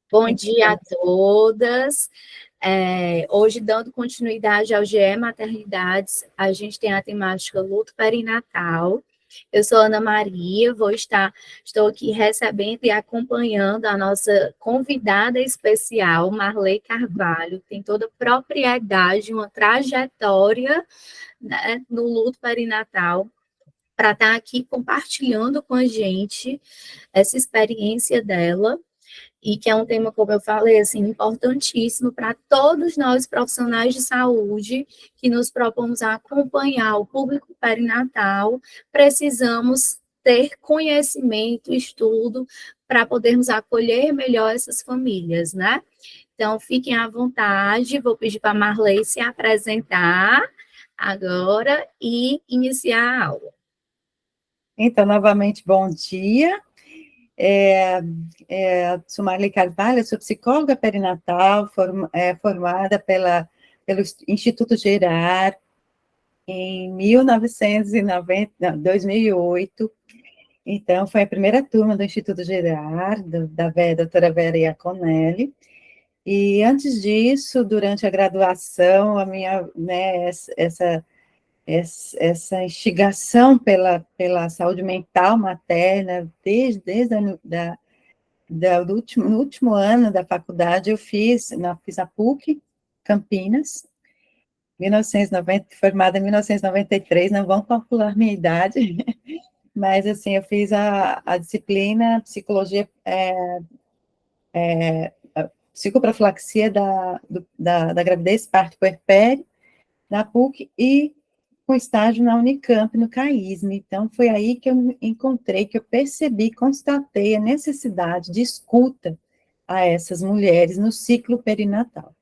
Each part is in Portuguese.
Bom dia a todas. Hoje, dando continuidade ao GE Maternidades, a gente tem a temática luto perinatal. Eu sou Ana Maria, estou aqui recebendo e acompanhando a nossa convidada especial, Marley Carvalho, que tem toda a propriedade, uma trajetória, né, no luto perinatal, para estar aqui compartilhando com a gente essa experiência dela, e que é um tema, como eu falei, assim, importantíssimo para todos nós profissionais de saúde que nos propomos a acompanhar o público perinatal, precisamos ter conhecimento, estudo, para podermos acolher melhor essas famílias, né? Então, fiquem à vontade, vou pedir para a Marley se apresentar agora e iniciar a aula. Então, novamente, bom dia. Sou Marley Carvalho, sou psicóloga perinatal, formada pelo Instituto Gerar em 2008. Então, foi a primeira turma do Instituto Gerar, da doutora Vera Iaconelli. E antes disso, durante a graduação, essa instigação pela saúde mental materna, desde no último ano da faculdade, eu fiz a PUC, Campinas, 1990, formada em 1993, não vão calcular minha idade, mas, assim, eu fiz a disciplina Psicologia, Psicoprofilaxia da gravidez, parto e puerpério, na PUC, e com estágio na Unicamp, no CAISM. Então, foi aí que eu encontrei, que eu percebi, constatei a necessidade de escuta a essas mulheres no ciclo perinatal.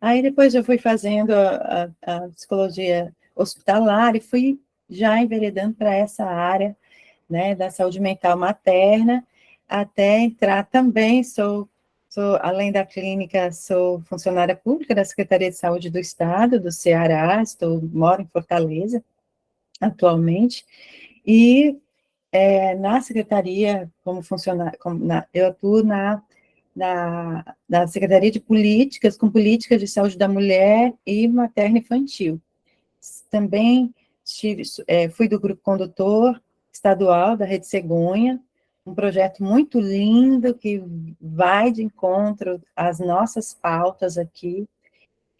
Aí, depois, eu fui fazendo a psicologia hospitalar e fui já enveredando para essa área, né, da saúde mental materna, até entrar também, além da clínica, sou funcionária pública da Secretaria de Saúde do Estado, do Ceará, moro em Fortaleza, atualmente, e na secretaria, como funcionária, eu atuo na Secretaria de Políticas, com políticas de saúde da mulher e materno-infantil. Também fui do grupo condutor estadual da Rede Cegonha, um projeto muito lindo que vai de encontro às nossas pautas aqui.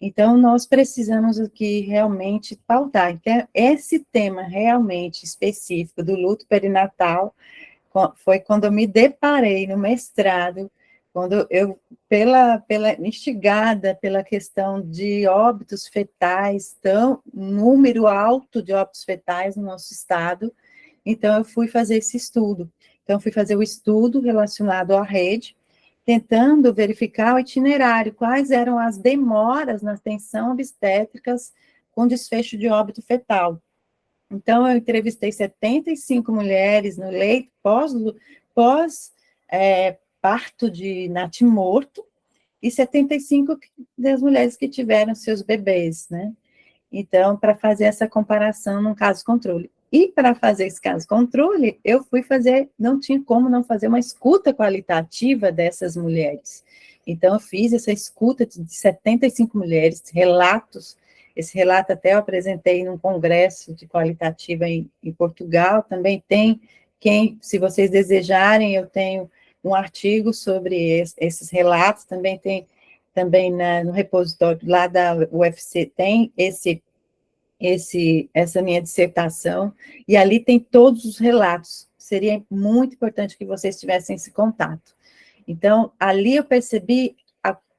Então, nós precisamos aqui realmente pautar. Então, esse tema realmente específico do luto perinatal foi quando eu me deparei no mestrado, quando eu, instigada pela questão de óbitos fetais, número alto de óbitos fetais no nosso estado, então eu fui fazer esse estudo. Então, fui fazer o estudo relacionado à rede, tentando verificar o itinerário, quais eram as demoras na atenção obstétricas com desfecho de óbito fetal. Então, eu entrevistei 75 mulheres no leito pós-parto de natimorto, e 75 das mulheres que tiveram seus bebês, né? Então, para fazer essa comparação num caso controle. E para fazer esse caso controle, eu fui fazer, não tinha como não fazer uma escuta qualitativa dessas mulheres. Então, eu fiz essa escuta de 75 mulheres, relatos. Esse relato até eu apresentei num congresso de qualitativa em Portugal. Também tem, se vocês desejarem, eu tenho um artigo sobre esses relatos. Também tem, no repositório lá da UFC, tem essa minha dissertação, e ali tem todos os relatos. Seria muito importante que vocês tivessem esse contato. Então, ali eu percebi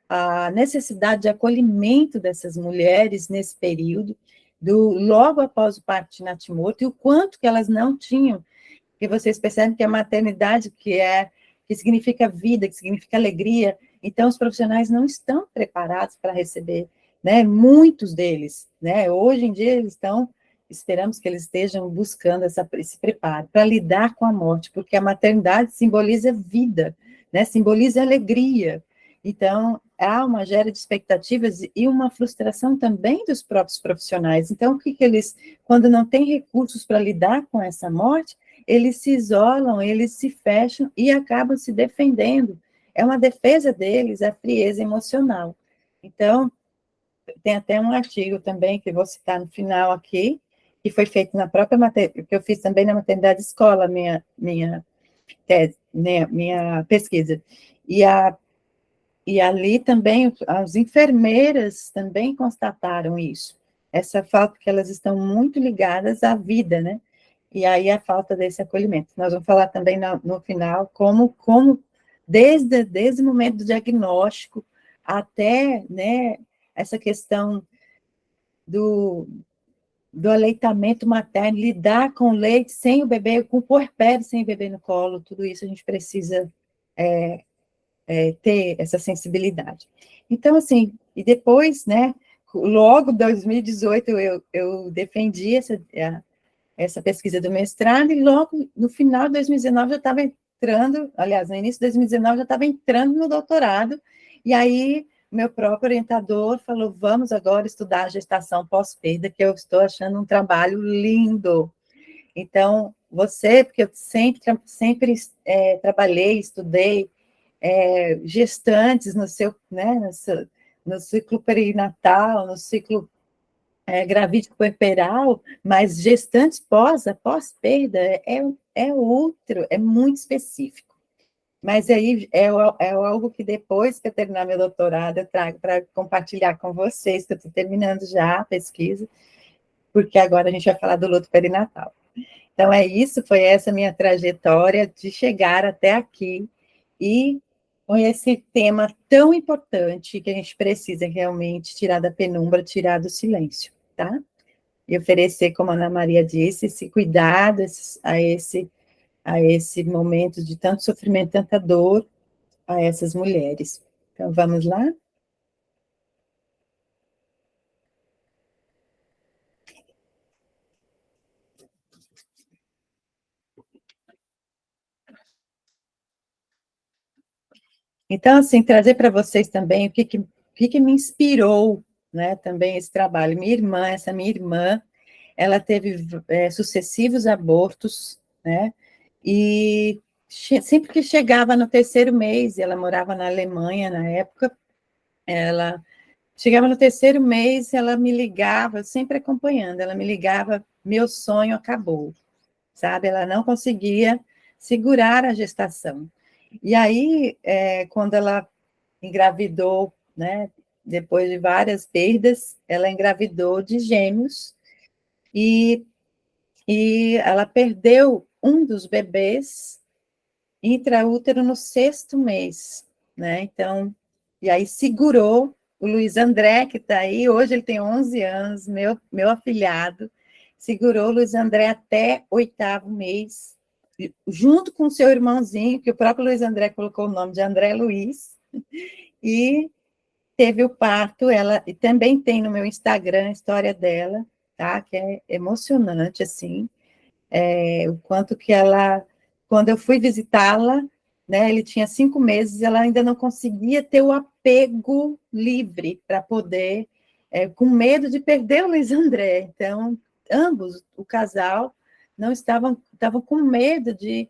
a necessidade de acolhimento dessas mulheres nesse período, logo após o parto de natimorto, e o quanto que elas não tinham, porque vocês percebem que a maternidade, que significa vida, que significa alegria, então os profissionais não estão preparados para receber, né, muitos deles, né, hoje em dia esperamos que eles estejam buscando esse preparo para lidar com a morte, porque a maternidade simboliza vida, né, simboliza alegria. Então, há uma gera de expectativas e uma frustração também dos próprios profissionais. Então, quando não têm recursos para lidar com essa morte, eles se isolam, eles se fecham e acabam se defendendo é uma defesa deles a frieza emocional. Então, tem até um artigo também, que eu vou citar no final aqui, que foi feito na própria maternidade, que eu fiz também na maternidade escola, minha tese, minha pesquisa. E ali também, as enfermeiras também constataram isso, essa falta que elas estão muito ligadas à vida, né? E aí a falta desse acolhimento. Nós vamos falar também no final como desde o momento do diagnóstico até, né, essa questão do aleitamento materno, lidar com o leite sem o bebê, com o puerpério sem o bebê no colo, tudo isso a gente precisa ter essa sensibilidade. Então, assim, e depois, né, logo em 2018 eu defendi essa pesquisa do mestrado, e logo no final de 2019 eu estava entrando, aliás, no início de 2019 eu já estava entrando no doutorado, e aí meu próprio orientador falou, vamos agora estudar a gestação pós-perda, que eu estou achando um trabalho lindo. Então, porque eu sempre trabalhei, estudei gestantes né, no ciclo perinatal, no ciclo gravídico puerperal, mas gestantes pós-perda é outro, é muito específico. Mas aí é algo que depois que eu terminar meu doutorado, eu trago para compartilhar com vocês, que eu estou terminando já a pesquisa, porque agora a gente vai falar do luto perinatal. Então, foi essa minha trajetória de chegar até aqui e com esse tema tão importante que a gente precisa realmente tirar da penumbra, tirar do silêncio, tá? E oferecer, como a Ana Maria disse, esse cuidado a esse momento de tanto sofrimento, tanta dor a essas mulheres. Então, vamos lá? Então, assim, trazer para vocês também o que me inspirou, né, também esse trabalho. Essa minha irmã, ela teve sucessivos abortos, né, e sempre que chegava no terceiro mês, ela morava na Alemanha na época, ela chegava no terceiro mês, ela me ligava, sempre acompanhando, ela me ligava, meu sonho acabou, sabe? Ela não conseguia segurar a gestação. E aí, quando ela engravidou, né, depois de várias perdas, ela engravidou de gêmeos e, e ela perdeu um dos bebês intraútero no sexto mês, né? Então, e aí segurou o Luiz André, que está aí, hoje ele tem 11 anos, meu afilhado, segurou o Luiz André até oitavo mês, junto com o seu irmãozinho, que o próprio Luiz André colocou o nome de André Luiz, e teve o parto, ela e também tem no meu Instagram a história dela, tá? Que é emocionante, assim, o quanto que ela, quando eu fui visitá-la, né, ele tinha 5 meses, ela ainda não conseguia ter o apego livre para poder, com medo de perder o Luiz André. Então, ambos, o casal, não estavam com medo de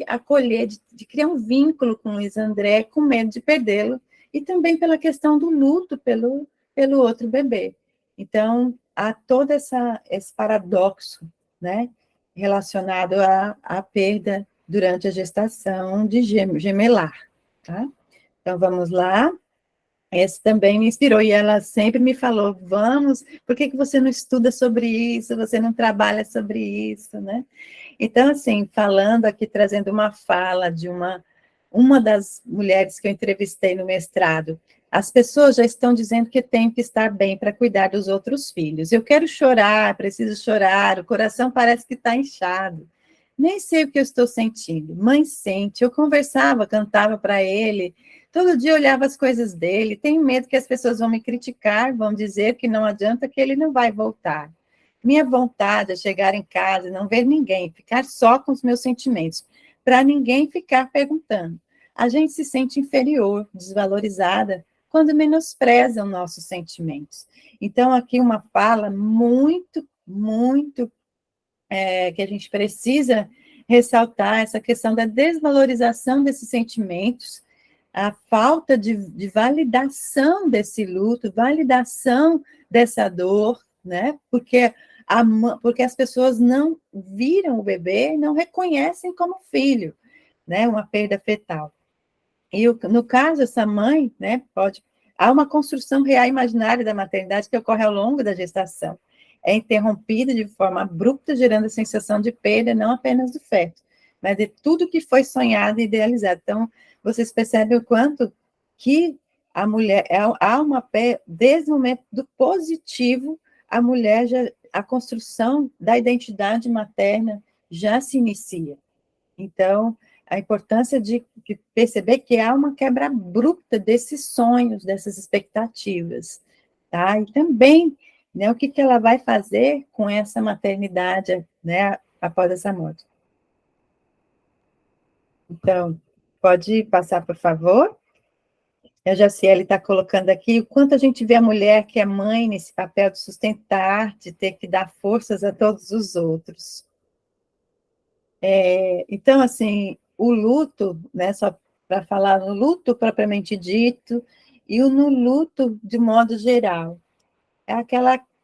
acolher, de criar um vínculo com o Luiz André, com medo de perdê-lo, e também pela questão do luto pelo outro bebê. Então, há todo esse paradoxo, né, relacionado à perda durante a gestação de gemelar, tá? Então, vamos lá. Esse também me inspirou, e ela sempre me falou, por que você não estuda sobre isso, você não trabalha sobre isso, né? Então, assim, falando aqui, trazendo uma fala de uma das mulheres que eu entrevistei no mestrado, as pessoas já estão dizendo que tenho que estar bem para cuidar dos outros filhos. Eu quero chorar, preciso chorar, o coração parece que está inchado. Nem sei o que eu estou sentindo. Mãe sente. Eu conversava, cantava para ele, todo dia eu olhava as coisas dele. Tenho medo que as pessoas vão me criticar, vão dizer que não adianta, que ele não vai voltar. Minha vontade é chegar em casa e não ver ninguém, ficar só com os meus sentimentos, para ninguém ficar perguntando. A gente se sente inferior, desvalorizada, quando menosprezam nossos sentimentos. Então, aqui uma fala muito, muito que a gente precisa ressaltar essa questão da desvalorização desses sentimentos, a falta de validação desse luto, validação dessa dor, né? Porque as pessoas não viram o bebê, não reconhecem como filho, né? Uma perda fetal. E no caso, essa mãe, né, há uma construção real imaginária da maternidade que ocorre ao longo da gestação. É interrompida de forma abrupta, gerando a sensação de perda, não apenas do feto, mas de tudo que foi sonhado e idealizado. Então, vocês percebem o quanto que a mulher, há uma perda, desde o momento do positivo, a mulher, a construção da identidade materna já se inicia. Então, a importância de perceber que há uma quebra abrupta desses sonhos, dessas expectativas, tá? E também, né, o que ela vai fazer com essa maternidade, né, após essa morte. Então, pode passar, por favor? A Jaciele está colocando aqui o quanto a gente vê a mulher que é mãe nesse papel de sustentar, de ter que dar forças a todos os outros. Então, assim, o luto, né, só para falar no luto propriamente dito, e no luto de modo geral,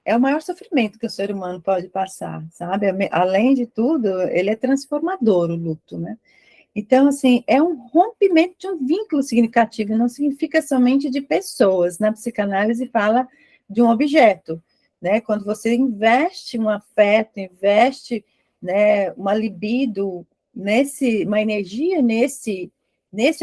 é o maior sofrimento que o ser humano pode passar, sabe? Além de tudo, ele é transformador, o luto, né? Então, assim, é um rompimento de um vínculo significativo, não significa somente de pessoas. Na psicanálise fala de um objeto, né? Quando você investe um afeto, investe, né, uma libido, uma energia nesse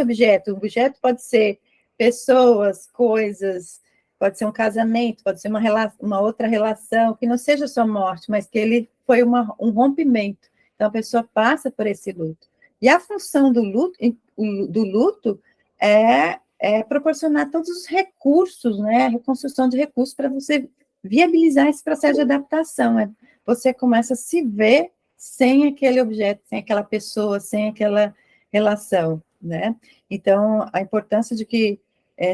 objeto. O objeto pode ser pessoas, coisas, pode ser um casamento, pode ser uma outra relação, que não seja só morte, mas que ele foi um rompimento. Então, a pessoa passa por esse luto. E a função do luto é proporcionar todos os recursos, né, a reconstrução de recursos para você viabilizar esse processo de adaptação. Você começa a se ver sem aquele objeto, sem aquela pessoa, sem aquela relação, né? Então, a importância de que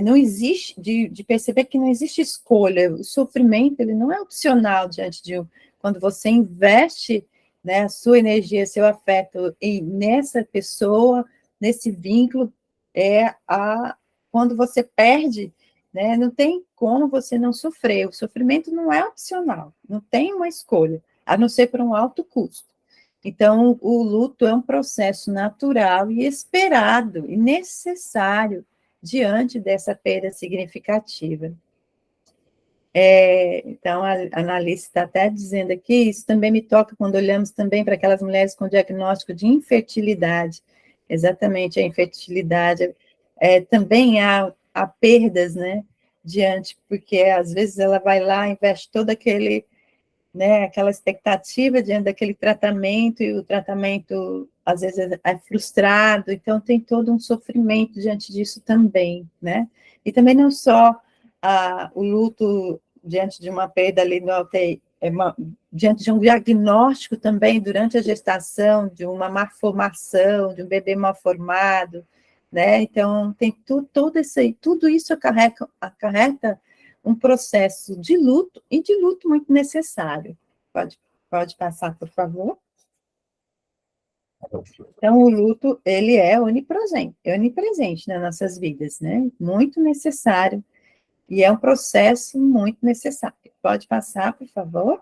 não existe, de perceber que não existe escolha, o sofrimento, ele não é opcional diante quando você investe, né, a sua energia, seu afeto nessa pessoa, nesse vínculo, quando você perde, né, não tem como você não sofrer. O sofrimento não é opcional, não tem uma escolha, a não ser por um alto custo. Então, o luto é um processo natural e esperado e necessário diante dessa perda significativa. Então, a Annalise está até dizendo aqui, isso também me toca quando olhamos também para aquelas mulheres com diagnóstico de infertilidade. Exatamente, a infertilidade. Também há perdas, né, porque às vezes ela vai lá, investe todo né, aquela expectativa diante daquele tratamento, e o tratamento, às vezes, é frustrado, então tem todo um sofrimento diante disso também, né? E também não só o luto diante de uma perda ali no UTI, diante de um diagnóstico também durante a gestação, de uma malformação, de um bebê mal formado, né? Então, tem tudo isso acarreta um processo de luto, e de luto muito necessário. Pode passar, por favor? Então, o luto, ele é onipresente nas nossas vidas, né? Muito necessário, e é um processo muito necessário. Pode passar, por favor?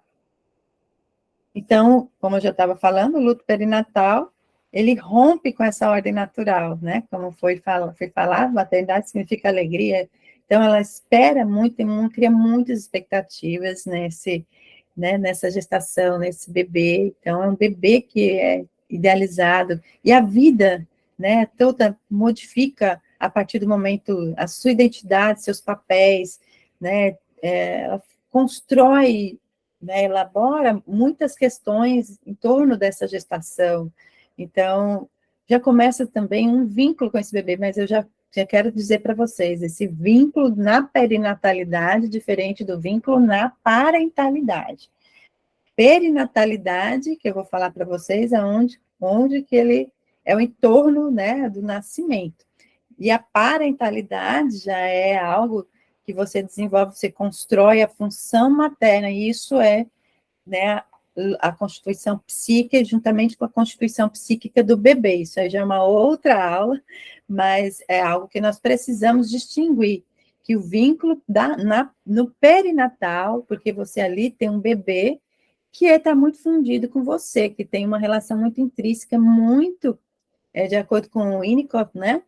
Então, como eu já estava falando, o luto perinatal, ele rompe com essa ordem natural, né? Como foi falado, maternidade significa alegria. Então, ela espera muito, cria muitas expectativas nessa gestação, nesse bebê. Então, é um bebê que é idealizado. E a vida, né, toda modifica a partir do momento a sua identidade, seus papéis, né? Ela constrói, né, elabora muitas questões em torno dessa gestação. Então, já começa também um vínculo com esse bebê, mas eu já quero dizer para vocês, esse vínculo na perinatalidade, diferente do vínculo na parentalidade. Perinatalidade, que eu vou falar para vocês, é onde que ele é o entorno, né, do nascimento. E a parentalidade já é algo que você desenvolve, você constrói a função materna, e isso né, a constituição psíquica juntamente com a constituição psíquica do bebê. Isso aí já é uma outra aula, mas é algo que nós precisamos distinguir, que o vínculo no perinatal, porque você ali tem um bebê que está muito fundido com você, que tem uma relação muito intrínseca, muito, de acordo com o Winnicott, né?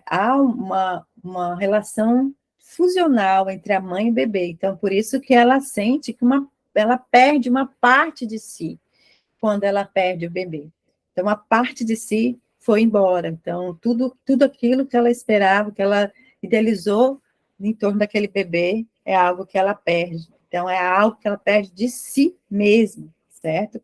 Há uma relação fusional entre a mãe e o bebê. Então, por isso que ela sente que ela perde uma parte de si quando ela perde o bebê. Então, uma parte de si foi embora. Então, tudo aquilo que ela esperava, que ela idealizou em torno daquele bebê, é algo que ela perde. Então, é algo que ela perde de si mesma, certo?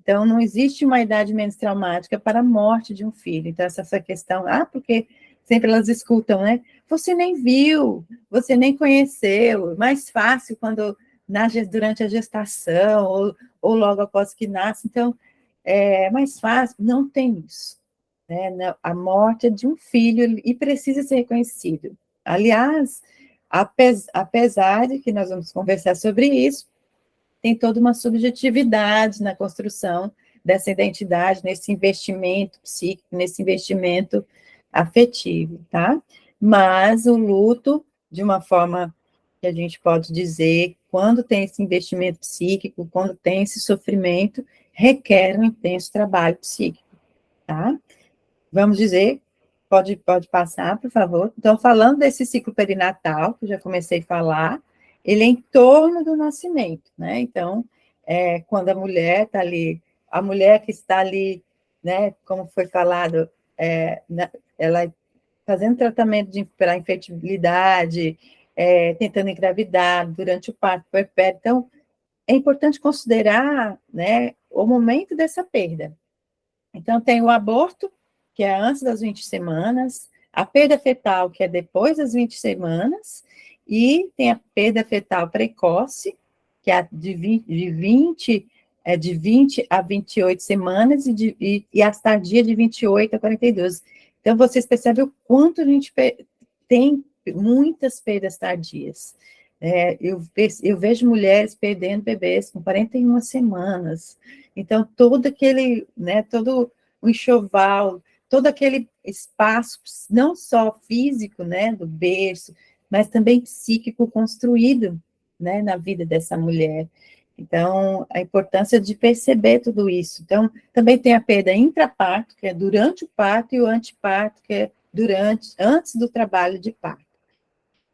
Então, não existe uma idade menos traumática para a morte de um filho. Então, essa questão, porque sempre elas escutam, né? Você nem viu, você nem conheceu, mais fácil quando durante a gestação, ou logo após que nasce, então, é mais fácil, não tem isso. Né? A morte é de um filho e precisa ser reconhecido. Aliás, apesar de que nós vamos conversar sobre isso, tem toda uma subjetividade na construção dessa identidade, nesse investimento psíquico, nesse investimento afetivo, tá? Mas o luto, de uma forma que a gente pode dizer, quando tem esse investimento psíquico, quando tem esse sofrimento, requer um intenso trabalho psíquico, tá? Vamos dizer, pode passar, por favor. Então, falando desse ciclo perinatal, que eu já comecei a falar, ele é em torno do nascimento, né? Então, quando a mulher está ali, a mulher que está ali, né, como foi falado, ela fazendo tratamento para infertilidade, tentando engravidar durante o parto, puerpério. Então, é importante considerar, né, o momento dessa perda. Então, tem o aborto, que é antes das 20 semanas, a perda fetal, que é depois das 20 semanas, e tem a perda fetal precoce, que é de 20 a 28 semanas, e a tardia de 28 a 42. Então, vocês percebem o quanto a gente tem muitas perdas tardias. Eu vejo mulheres perdendo bebês com 41 semanas. Então, todo aquele, né, todo o enxoval, todo aquele espaço, não só físico, né, do berço, mas também psíquico construído, né, na vida dessa mulher. Então, a importância de perceber tudo isso. Então, também tem a perda intraparto, que é durante o parto, e o anteparto, que é antes do trabalho de parto.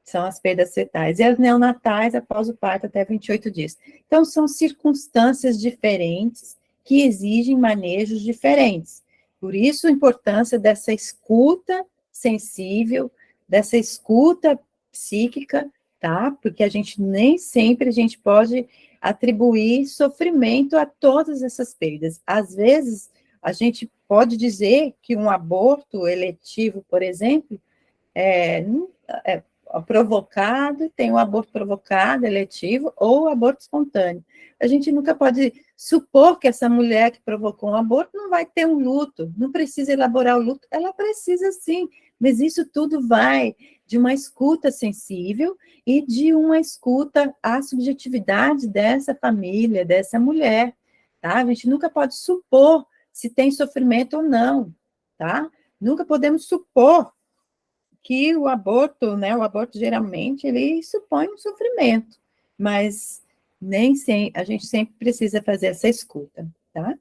São as perdas fetais. E as neonatais após o parto até 28 dias. Então, são circunstâncias diferentes que exigem manejos diferentes. Por isso, a importância dessa escuta sensível, dessa escuta psíquica, tá? Porque nem sempre a gente pode atribuir sofrimento a todas essas perdas. Às vezes, a gente pode dizer que um aborto eletivo, por exemplo, é provocado, tem o aborto provocado, eletivo, ou aborto espontâneo. A gente nunca pode supor que essa mulher que provocou um aborto não vai ter um luto, não precisa elaborar o luto, ela precisa sim, mas isso tudo vai de uma escuta sensível e de uma escuta à subjetividade dessa família, dessa mulher, tá? A gente nunca pode supor se tem sofrimento ou não, tá? Nunca podemos supor que o aborto, né, o aborto geralmente, ele supõe um sofrimento, mas nem sempre, a gente sempre precisa fazer essa escuta, tá?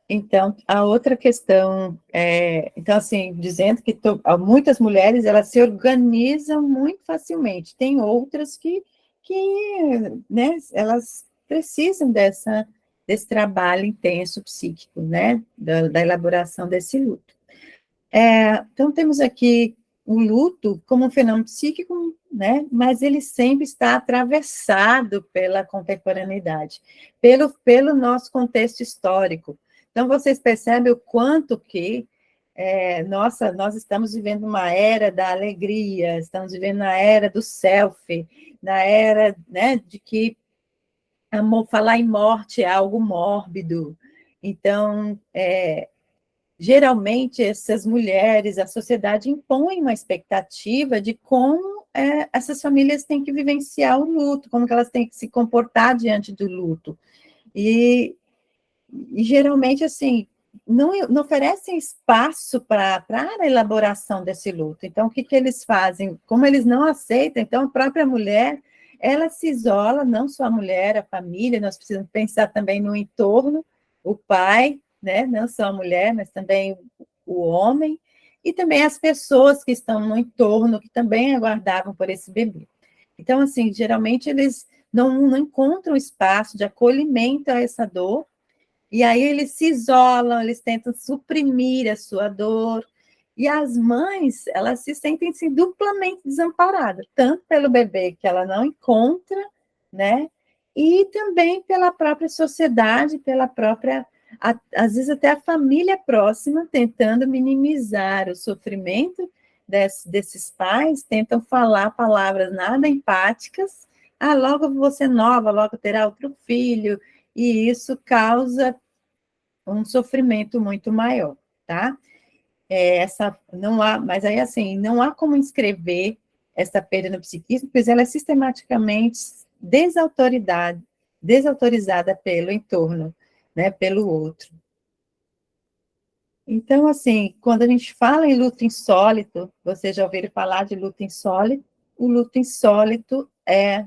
Então, a outra questão então, assim, dizendo que muitas mulheres, elas se organizam muito facilmente, tem outras que né, elas precisam desse trabalho intenso psíquico, né, da elaboração desse luto. Então, temos aqui o luto como um fenômeno psíquico, né, mas ele sempre está atravessado pela contemporaneidade, pelo nosso contexto histórico. Então, vocês percebem o quanto que nós estamos vivendo uma era da alegria, estamos vivendo na era do selfie, na era, né, de que falar em morte é algo mórbido. Então, geralmente, essas mulheres, a sociedade impõe uma expectativa de como essas famílias têm que vivenciar o luto, como que elas têm que se comportar diante do luto. E geralmente, assim, não oferecem espaço para a elaboração desse luto. Então, o que eles fazem? Como eles não aceitam, então, a própria mulher, ela se isola, não só a mulher, a família, nós precisamos pensar também no entorno, o pai, né? Não só a mulher, mas também o homem, e também as pessoas que estão no entorno, que também aguardavam por esse bebê. Então, assim, geralmente eles não encontram espaço de acolhimento a essa dor, e aí eles se isolam, eles tentam suprimir a sua dor. E as mães, elas se sentem assim, duplamente desamparadas, tanto pelo bebê que ela não encontra, né? E também pela própria sociedade, pela própria, às vezes até a família próxima, tentando minimizar o sofrimento desses pais, tentam falar palavras nada empáticas. Ah, logo você nova, logo terá outro filho, e isso causa um sofrimento muito maior, tá? Não há, mas aí assim, não há como inscrever essa perda no psiquismo, pois ela é sistematicamente desautorizada pelo entorno, né, pelo outro. Então, assim, quando a gente fala em luto insólito, vocês já ouviram falar de luto insólito? O luto insólito é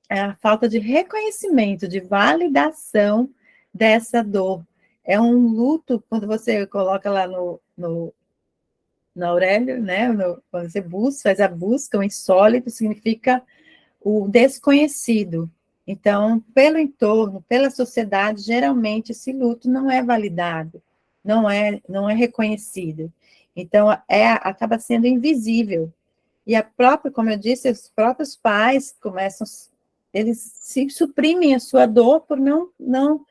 a falta de reconhecimento, de validação dessa dor. É um luto, quando você coloca lá no Aurélio, né? Quando você faz a busca, o insólito significa o desconhecido. Então, pelo entorno, pela sociedade, geralmente esse luto não é validado, não é reconhecido. Então, acaba sendo invisível. E a própria, como eu disse, os próprios pais eles se suprimem a sua dor por não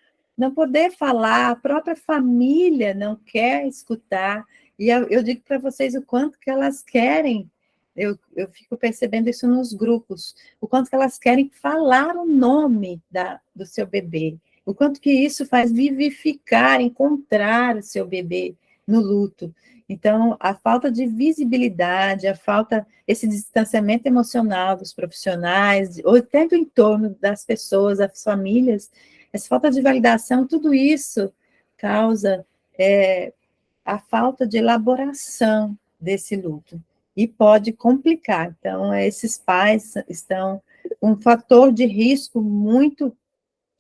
poder falar, a própria família não quer escutar. E eu digo para vocês o quanto que elas querem, eu fico percebendo isso nos grupos, o quanto que elas querem falar o nome do seu bebê, o quanto que isso faz vivificar, encontrar o seu bebê no luto. Então, a falta de visibilidade, esse distanciamento emocional dos profissionais, ou até do entorno das pessoas, das famílias, essa falta de validação, tudo isso causa a falta de elaboração desse luto e pode complicar. Então, esses pais estão um fator de risco muito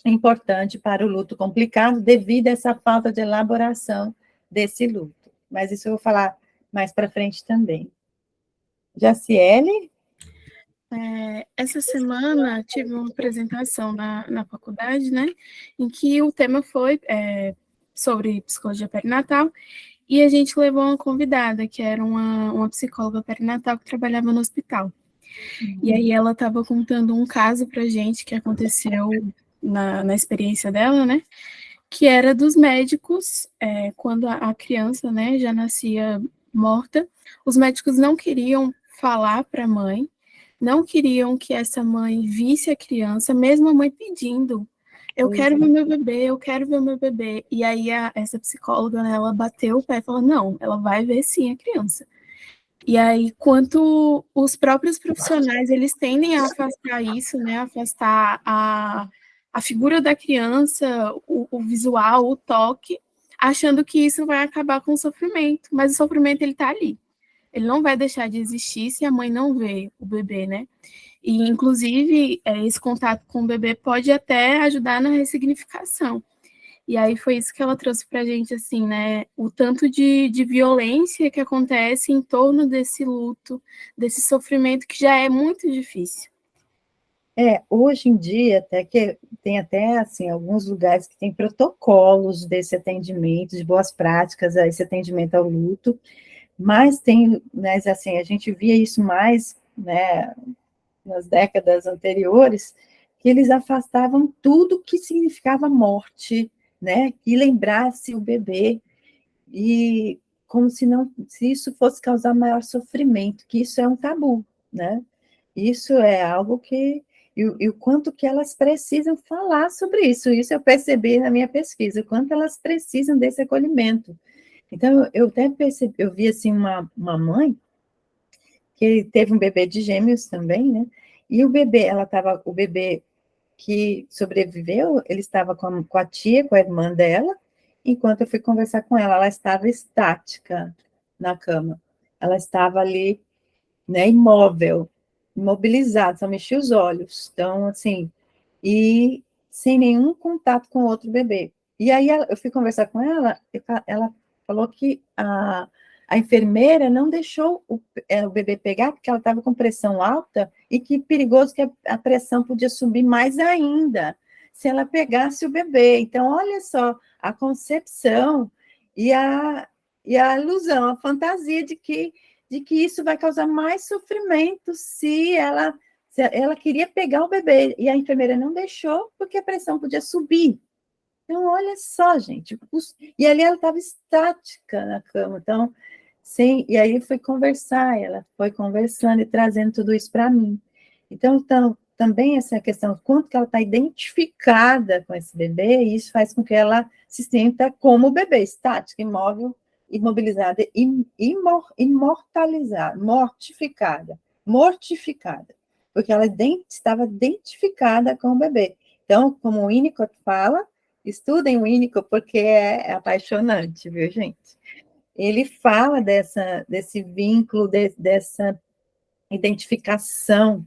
importante para o luto complicado devido a essa falta de elaboração desse luto. Mas isso eu vou falar mais para frente também. Jaciele? Essa semana tive uma apresentação na faculdade, né, em que o tema foi sobre psicologia perinatal, e a gente levou uma convidada, que era uma psicóloga perinatal que trabalhava no hospital. E aí ela estava contando um caso para gente que aconteceu na experiência dela, né, que era dos médicos, quando a criança, né, já nascia morta, os médicos não queriam falar para a mãe, não queriam que essa mãe visse a criança, mesmo a mãe pedindo, eu quero ver meu bebê, eu quero ver meu bebê. E aí essa psicóloga, né, ela bateu o pé e falou, não, ela vai ver sim a criança. E aí, quanto os próprios profissionais, eles tendem a afastar isso, né, afastar a figura da criança, o visual, o toque, achando que isso vai acabar com o sofrimento, mas o sofrimento, ele tá ali. Ele não vai deixar de existir se a mãe não vê o bebê, né? E, inclusive, esse contato com o bebê pode até ajudar na ressignificação. E aí foi isso que ela trouxe para a gente, assim, né? O tanto de violência que acontece em torno desse luto, desse sofrimento que já é muito difícil. Hoje em dia, até que tem até, assim, alguns lugares que tem protocolos desse atendimento, de boas práticas a esse atendimento ao luto, mas assim, a gente via isso mais, né, nas décadas anteriores, que eles afastavam tudo que significava morte, né, que lembrasse o bebê, e como se isso fosse causar maior sofrimento, que isso é um tabu, né? Isso é algo que e o quanto que elas precisam falar sobre isso eu percebi na minha pesquisa, o quanto elas precisam desse acolhimento. Então, eu até percebi, eu vi assim uma mãe que teve um bebê de gêmeos também, né? E o bebê que sobreviveu, ele estava com a tia, com a irmã dela, enquanto eu fui conversar com ela, ela estava estática na cama. Ela estava ali, né, imóvel, imobilizada, só mexia os olhos. Então, assim, e sem nenhum contato com outro bebê. E aí eu fui conversar com ela, ela falou que a enfermeira não deixou o bebê pegar, porque ela estava com pressão alta, e que perigoso que a pressão podia subir mais ainda, se ela pegasse o bebê. Então, olha só, a concepção e a ilusão, a fantasia de que isso vai causar mais sofrimento se ela queria pegar o bebê, e a enfermeira não deixou, porque a pressão podia subir. Então, olha só, gente. E ali ela estava estática na cama. Então, sim, e aí foi conversar, ela foi conversando e trazendo tudo isso para mim. Então, também essa questão, quanto que ela está identificada com esse bebê, e isso faz com que ela se sinta como bebê, estática, imóvel, imobilizada, imortalizada, mortificada, porque ela estava identificada com o bebê. Então, como o Winnicott fala, estudem o Winnicott, porque é apaixonante, viu, gente? Ele fala desse vínculo, dessa identificação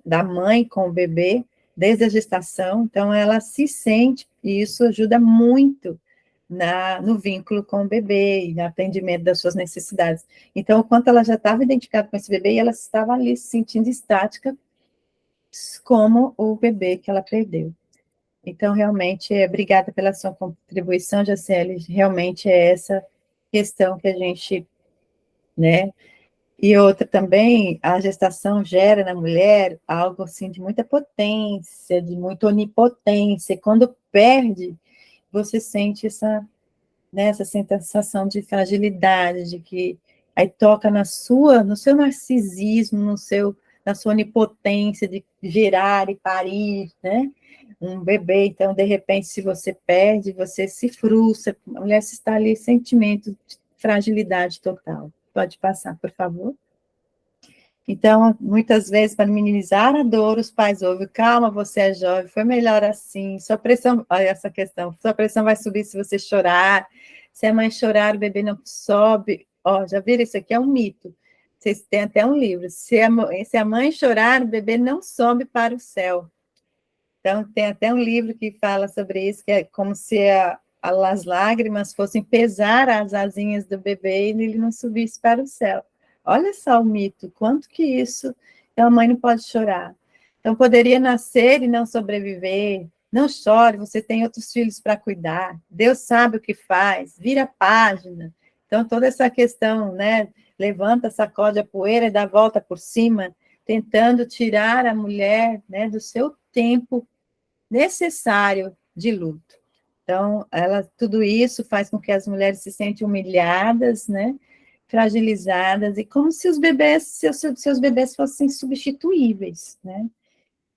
da mãe com o bebê, desde a gestação. Então, ela se sente, e isso ajuda muito no vínculo com o bebê e no atendimento das suas necessidades. Então, o quanto ela já estava identificada com esse bebê, e ela estava ali se sentindo estática, como o bebê que ela perdeu. Então, realmente, obrigada pela sua contribuição, Jaciele, realmente é essa questão que a gente, né? E outra também, a gestação gera na mulher algo assim de muita potência, de muita onipotência, e quando perde, você sente essa sensação de fragilidade, de que aí toca no seu narcisismo, na sua onipotência de gerar e parir, né? Um bebê. Então, de repente, se você perde, você se frustra, a mulher está ali, sentimento de fragilidade total. Pode passar, por favor. Então, muitas vezes, para minimizar a dor, os pais ouvem: calma, você é jovem, foi melhor assim, sua pressão, olha essa questão, sua pressão vai subir se você chorar, se a mãe chorar, o bebê não sobe. Ó, já viram? Isso aqui é um mito. Vocês têm até um livro: se a mãe chorar, o bebê não sobe para o céu. Então, tem até um livro que fala sobre isso, que é como se as lágrimas fossem pesar as asinhas do bebê e ele não subisse para o céu. Olha só o mito, quanto que isso, então a mãe não pode chorar. Então, poderia nascer e não sobreviver. Não chore, você tem outros filhos para cuidar. Deus sabe o que faz, vira a página. Então, toda essa questão, né? Levanta, sacode a poeira e dá a volta por cima, tentando tirar a mulher, né, do seu tempo necessário de luto. Então, tudo isso faz com que as mulheres se sentem humilhadas, né, fragilizadas, e como se os bebês, seus bebês fossem substituíveis, né?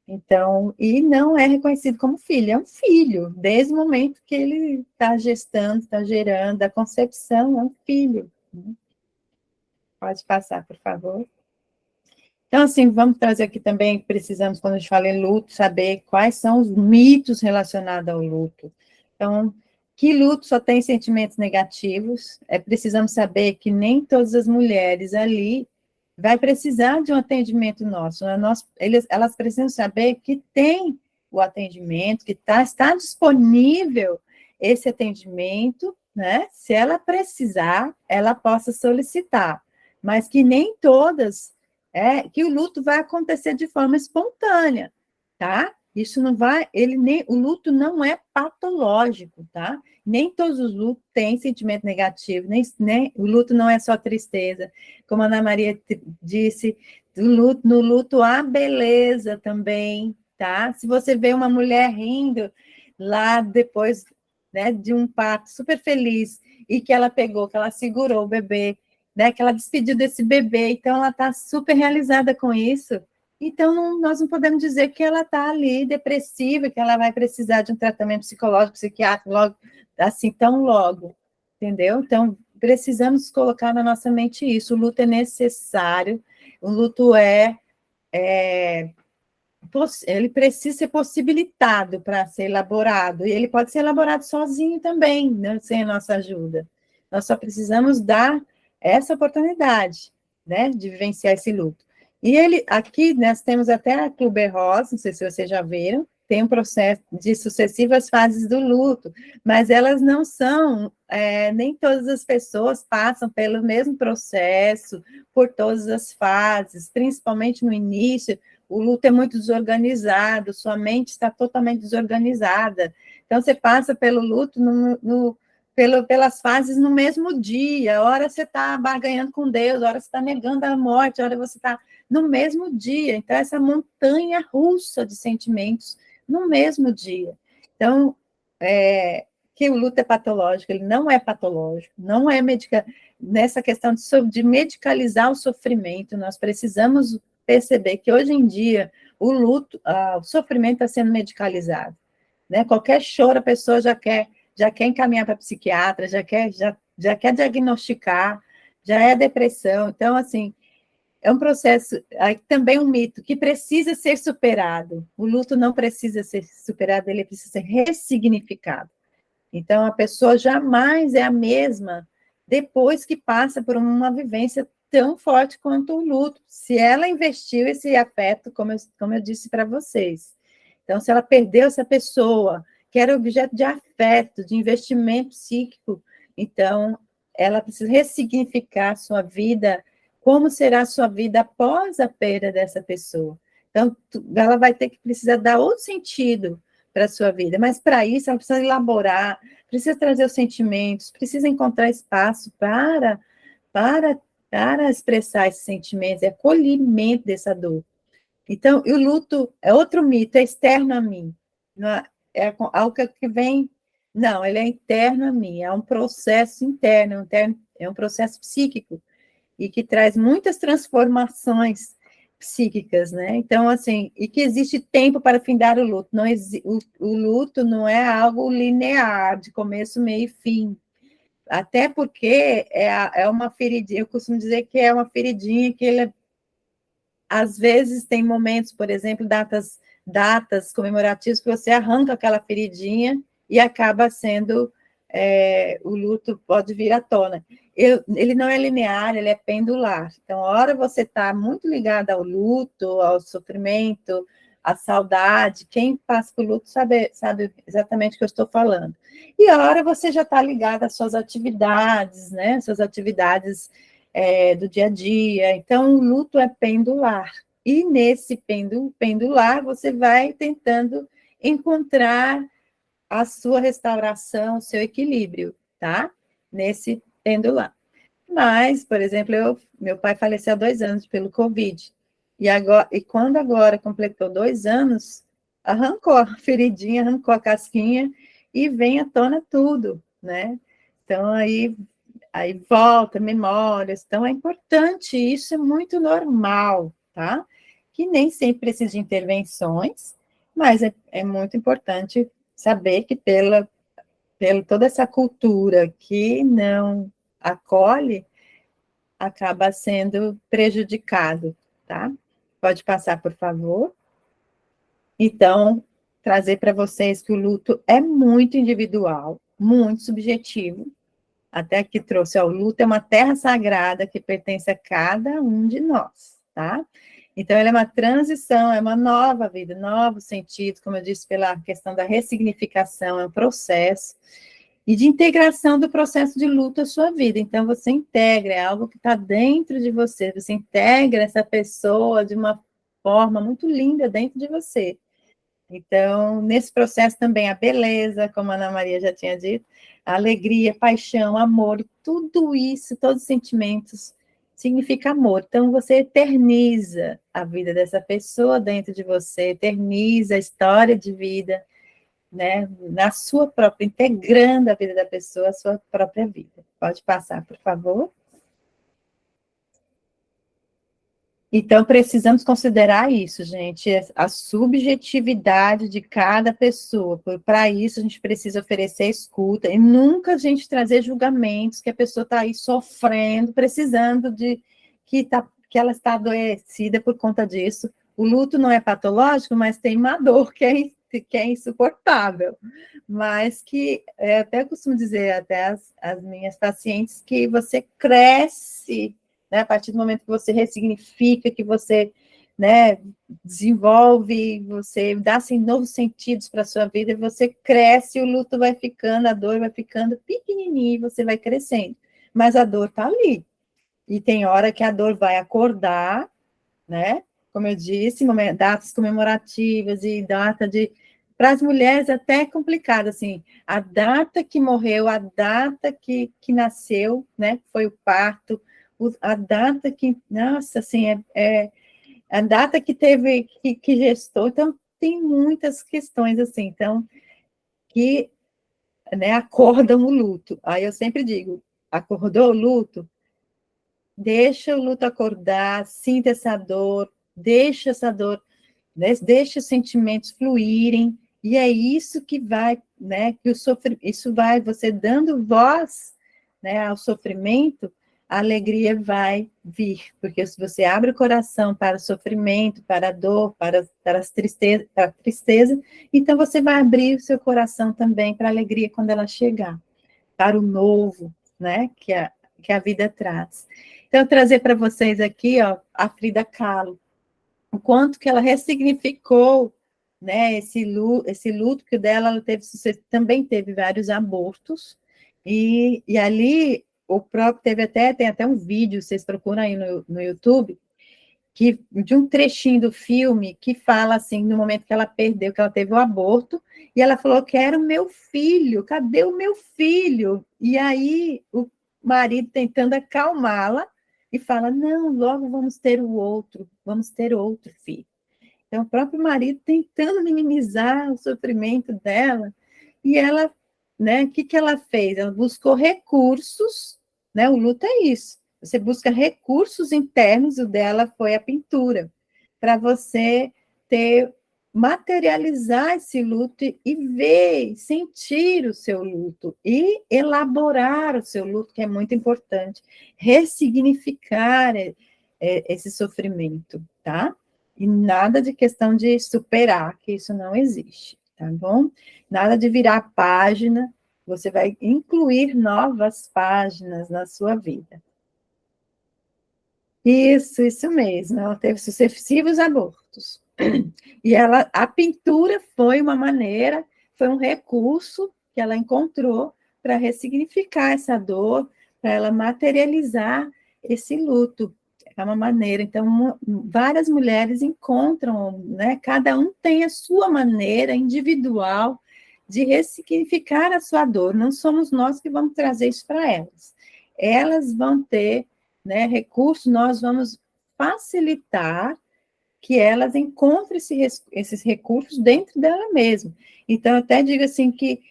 Então, e não é reconhecido como filho, é um filho, desde o momento que ele está gestando, está gerando, a concepção é um filho. Né? Pode passar, por favor. Então, assim, vamos trazer aqui também, precisamos, quando a gente fala em luto, saber quais são os mitos relacionados ao luto. Então, que luto só tem sentimentos negativos, precisamos saber que nem todas as mulheres ali vai precisar de um atendimento nosso. Elas precisam saber que tem o atendimento, que está disponível esse atendimento, né? Se ela precisar, ela possa solicitar, mas que nem todas, que o luto vai acontecer de forma espontânea, tá? Isso não vai, o luto não é patológico, tá? Nem todos os lutos têm sentimento negativo, nem o luto não é só tristeza. Como a Ana Maria disse, no luto há beleza também, tá? Se você vê uma mulher rindo lá depois, né, de um parto super feliz, e que ela pegou, que ela segurou o bebê, né, que ela despediu desse bebê, então ela está super realizada com isso. Então, nós não podemos dizer que ela está ali depressiva, que ela vai precisar de um tratamento psicológico, psiquiátrico, logo, assim, tão logo, entendeu? Então, precisamos colocar na nossa mente isso, o luto é necessário, o luto ele precisa ser possibilitado para ser elaborado, e ele pode ser elaborado sozinho também, né, sem a nossa ajuda. Nós só precisamos dar essa oportunidade, né, de vivenciar esse luto. E aqui nós temos até a Kübler-Ross, não sei se vocês já viram, tem um processo de sucessivas fases do luto, mas elas não são, nem todas as pessoas passam pelo mesmo processo, por todas as fases, principalmente no início. O luto é muito desorganizado, sua mente está totalmente desorganizada. Então, você passa pelo luto pelas fases no mesmo dia. Hora você está barganhando com Deus, hora você está negando a morte, hora você está no mesmo dia. Então, essa montanha russa de sentimentos no mesmo dia. Então, que o luto é patológico, ele não é patológico, não é nessa questão de medicalizar o sofrimento, nós precisamos perceber que hoje em dia o sofrimento está sendo medicalizado, né? Qualquer choro a pessoa já quer encaminhar para psiquiatra, já quer diagnosticar, já é depressão. Então, assim, é um processo, também um mito, que precisa ser superado. O luto não precisa ser superado, ele precisa ser ressignificado. Então, a pessoa jamais é a mesma depois que passa por uma vivência tão forte quanto o luto, se ela investiu esse afeto, como eu disse para vocês. Então, se ela perdeu essa pessoa, que era objeto de afeto, de investimento psíquico, então, ela precisa ressignificar a sua vida, como será a sua vida após a perda dessa pessoa. Então, ela vai precisar dar outro sentido para a sua vida, mas para isso ela precisa elaborar, precisa trazer os sentimentos, precisa encontrar espaço para expressar esses sentimentos, é acolhimento dessa dor. Então, o luto é outro mito, é externo a mim, não é algo que vem, não, ele é interno a mim, é um processo interno, é um processo psíquico, e que traz muitas transformações psíquicas, né? Então, assim, e que existe tempo para findar o luto. O luto não é algo linear, de começo, meio e fim. Até porque é uma feridinha, eu costumo dizer que é uma feridinha que às vezes tem momentos, por exemplo, datas comemorativas, que você arranca aquela feridinha e acaba sendo, o luto pode vir à tona. Ele não é linear, ele é pendular. Então, a hora você está muito ligada ao luto, ao sofrimento, à saudade, quem passa por luto sabe exatamente o que eu estou falando. E a hora você já está ligada às suas atividades, né? Suas atividades do dia a dia. Então, o luto é pendular. E nesse pendular, você vai tentando encontrar a sua restauração, o seu equilíbrio, tá? Nesse pendular. Mas, por exemplo, meu pai faleceu há 2 anos pelo Covid. E quando agora completou 2 anos, arrancou a feridinha, arrancou a casquinha e vem à tona tudo, né? Então, aí volta, memórias. Então, é importante, isso é muito normal, tá? Que nem sempre precisa de intervenções, mas é muito importante saber que pela toda essa cultura que não acolhe, acaba sendo prejudicado, tá? Pode passar, por favor. Então, trazer para vocês que o luto é muito individual, muito subjetivo, até aqui trouxe o luto é uma terra sagrada que pertence a cada um de nós, tá? Então, ela é uma transição, é uma nova vida, novo sentido, como eu disse, pela questão da ressignificação, é um processo, e de integração do processo de luto à sua vida. Então, você integra, é algo que está dentro de você, você integra essa pessoa de uma forma muito linda dentro de você. Então, nesse processo também a beleza, como a Ana Maria já tinha dito, a alegria, paixão, amor, tudo isso, todos os sentimentos, significa amor. Então, você eterniza a vida dessa pessoa dentro de você, eterniza a história de vida, né, na sua própria, integrando a vida da pessoa, a sua própria vida. Pode passar, por favor. Então, precisamos considerar isso, gente, a subjetividade de cada pessoa. Para isso, a gente precisa oferecer escuta e nunca a gente trazer julgamentos que a pessoa está aí sofrendo, precisando de que ela está adoecida por conta disso. O luto não é patológico, mas tem uma dor que é insuportável. Mas que, até costumo dizer até as minhas pacientes, que você cresce, né, a partir do momento que você ressignifica, que você, né, desenvolve, você dá assim, novos sentidos para a sua vida, você cresce, o luto vai ficando, a dor vai ficando pequenininha, e você vai crescendo. Mas a dor está ali. E tem hora que a dor vai acordar, né? Como eu disse, datas comemorativas e data de... Para as mulheres até é complicado, assim, a data que morreu, a data que nasceu, né? Foi o parto, a data que, nossa, assim, a data que teve, que gestou, então tem muitas questões, assim, então, que, né, acordam o luto. Aí eu sempre digo, acordou o luto? Deixa o luto acordar, sinta essa dor, né, deixa os sentimentos fluírem, e é isso que vai, né, isso vai, você dando voz, né, ao sofrimento, a alegria vai vir, porque se você abre o coração para o sofrimento, para a dor, para a tristeza, então você vai abrir o seu coração também para a alegria quando ela chegar, para o novo, né, que a vida traz. Então, eu trazer para vocês aqui, ó, a Frida Kahlo, o quanto que ela ressignificou, né, esse luto que dela, ela também teve vários abortos, e ali o próprio tem até um vídeo, vocês procuram aí no YouTube, de um trechinho do filme que fala assim, no momento que ela perdeu, que ela teve o aborto, e ela falou, quero meu filho, cadê o meu filho? E aí o marido tentando acalmá-la, e fala, não, logo vamos ter outro filho. Então, o próprio marido tentando minimizar o sofrimento dela, e ela, né, o que ela fez? Ela buscou recursos, né, o luto é isso, você busca recursos internos, o dela foi a pintura, para você materializar esse luto e ver, sentir o seu luto e elaborar o seu luto, que é muito importante, ressignificar esse sofrimento, tá? E nada de questão de superar, que isso não existe, tá bom? Nada de virar página, você vai incluir novas páginas na sua vida. Isso mesmo, ela teve sucessivos abortos. E a pintura foi uma maneira, foi um recurso que ela encontrou para ressignificar essa dor, para ela materializar esse luto. É uma maneira, então, várias mulheres encontram, né? Cada um tem a sua maneira individual de ressignificar a sua dor. Não somos nós que vamos trazer isso para elas. Elas vão ter, né, recursos, nós vamos facilitar que elas encontrem esses recursos dentro dela mesma. Então, eu até digo assim que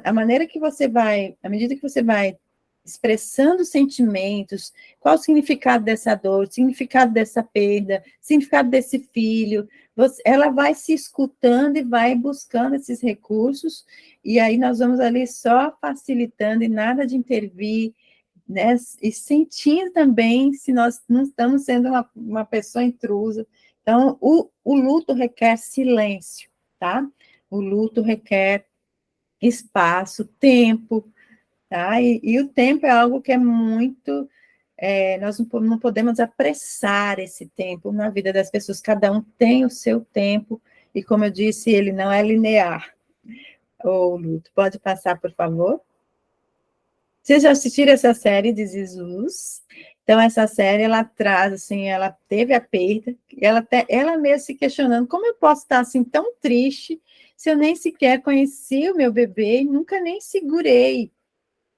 a maneira que você vai, à medida que você vai expressando sentimentos, qual o significado dessa dor, o significado dessa perda, o significado desse filho, ela vai se escutando e vai buscando esses recursos, e aí nós vamos ali só facilitando e nada de intervir, né? E sentindo também se nós não estamos sendo uma pessoa intrusa. Então, o luto requer silêncio, tá? O luto requer espaço, tempo, tá? E o tempo é algo que é muito... nós não podemos apressar esse tempo na vida das pessoas, cada um tem o seu tempo, e como eu disse, ele não é linear. Ô, Luto, pode passar, por favor? Vocês já assistiram essa série de Jesus? Então, essa série, ela traz, assim, ela teve a perda, e ela mesmo se questionando, como eu posso estar, assim, tão triste, se eu nem sequer conheci o meu bebê, e nunca nem segurei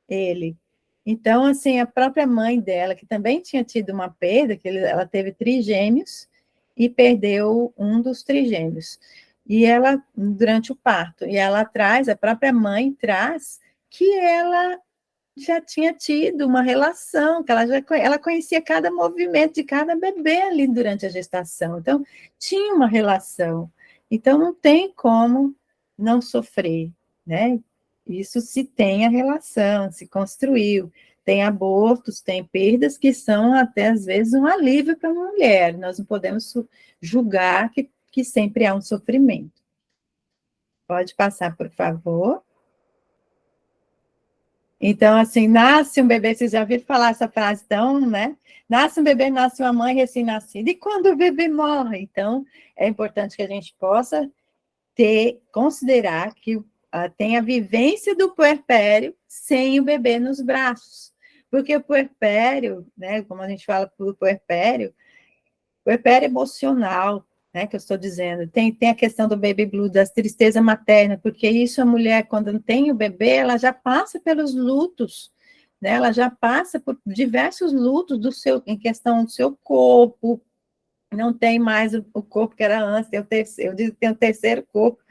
ele. Então, assim, a própria mãe dela, que também tinha tido uma perda, ela teve trigêmeos, e perdeu um dos trigêmeos. E ela, durante o parto, e ela traz, a própria mãe traz, que ela já tinha tido uma relação, que ela conhecia cada movimento de cada bebê ali durante a gestação. Então, tinha uma relação. Então, não tem como não sofrer, né? Isso se tem a relação, se construiu. Tem abortos, tem perdas que são até, às vezes, um alívio para uma mulher. Nós não podemos julgar que sempre há um sofrimento. Pode passar, por favor. Então, assim, nasce um bebê, vocês já ouviram falar essa frase, então, né? Nasce um bebê, nasce uma mãe recém-nascida. E quando o bebê morre? Então, é importante que a gente possa considerar que tem a vivência do puerpério sem o bebê nos braços. Porque o puerpério, né, como a gente fala do puerpério emocional, né, que eu estou dizendo, tem a questão do baby blue, da tristeza materna, porque isso a mulher, quando não tem o bebê, ela já passa pelos lutos, né, ela já passa por diversos lutos em questão do seu corpo, não tem mais o corpo que era antes, eu digo que tem o terceiro corpo,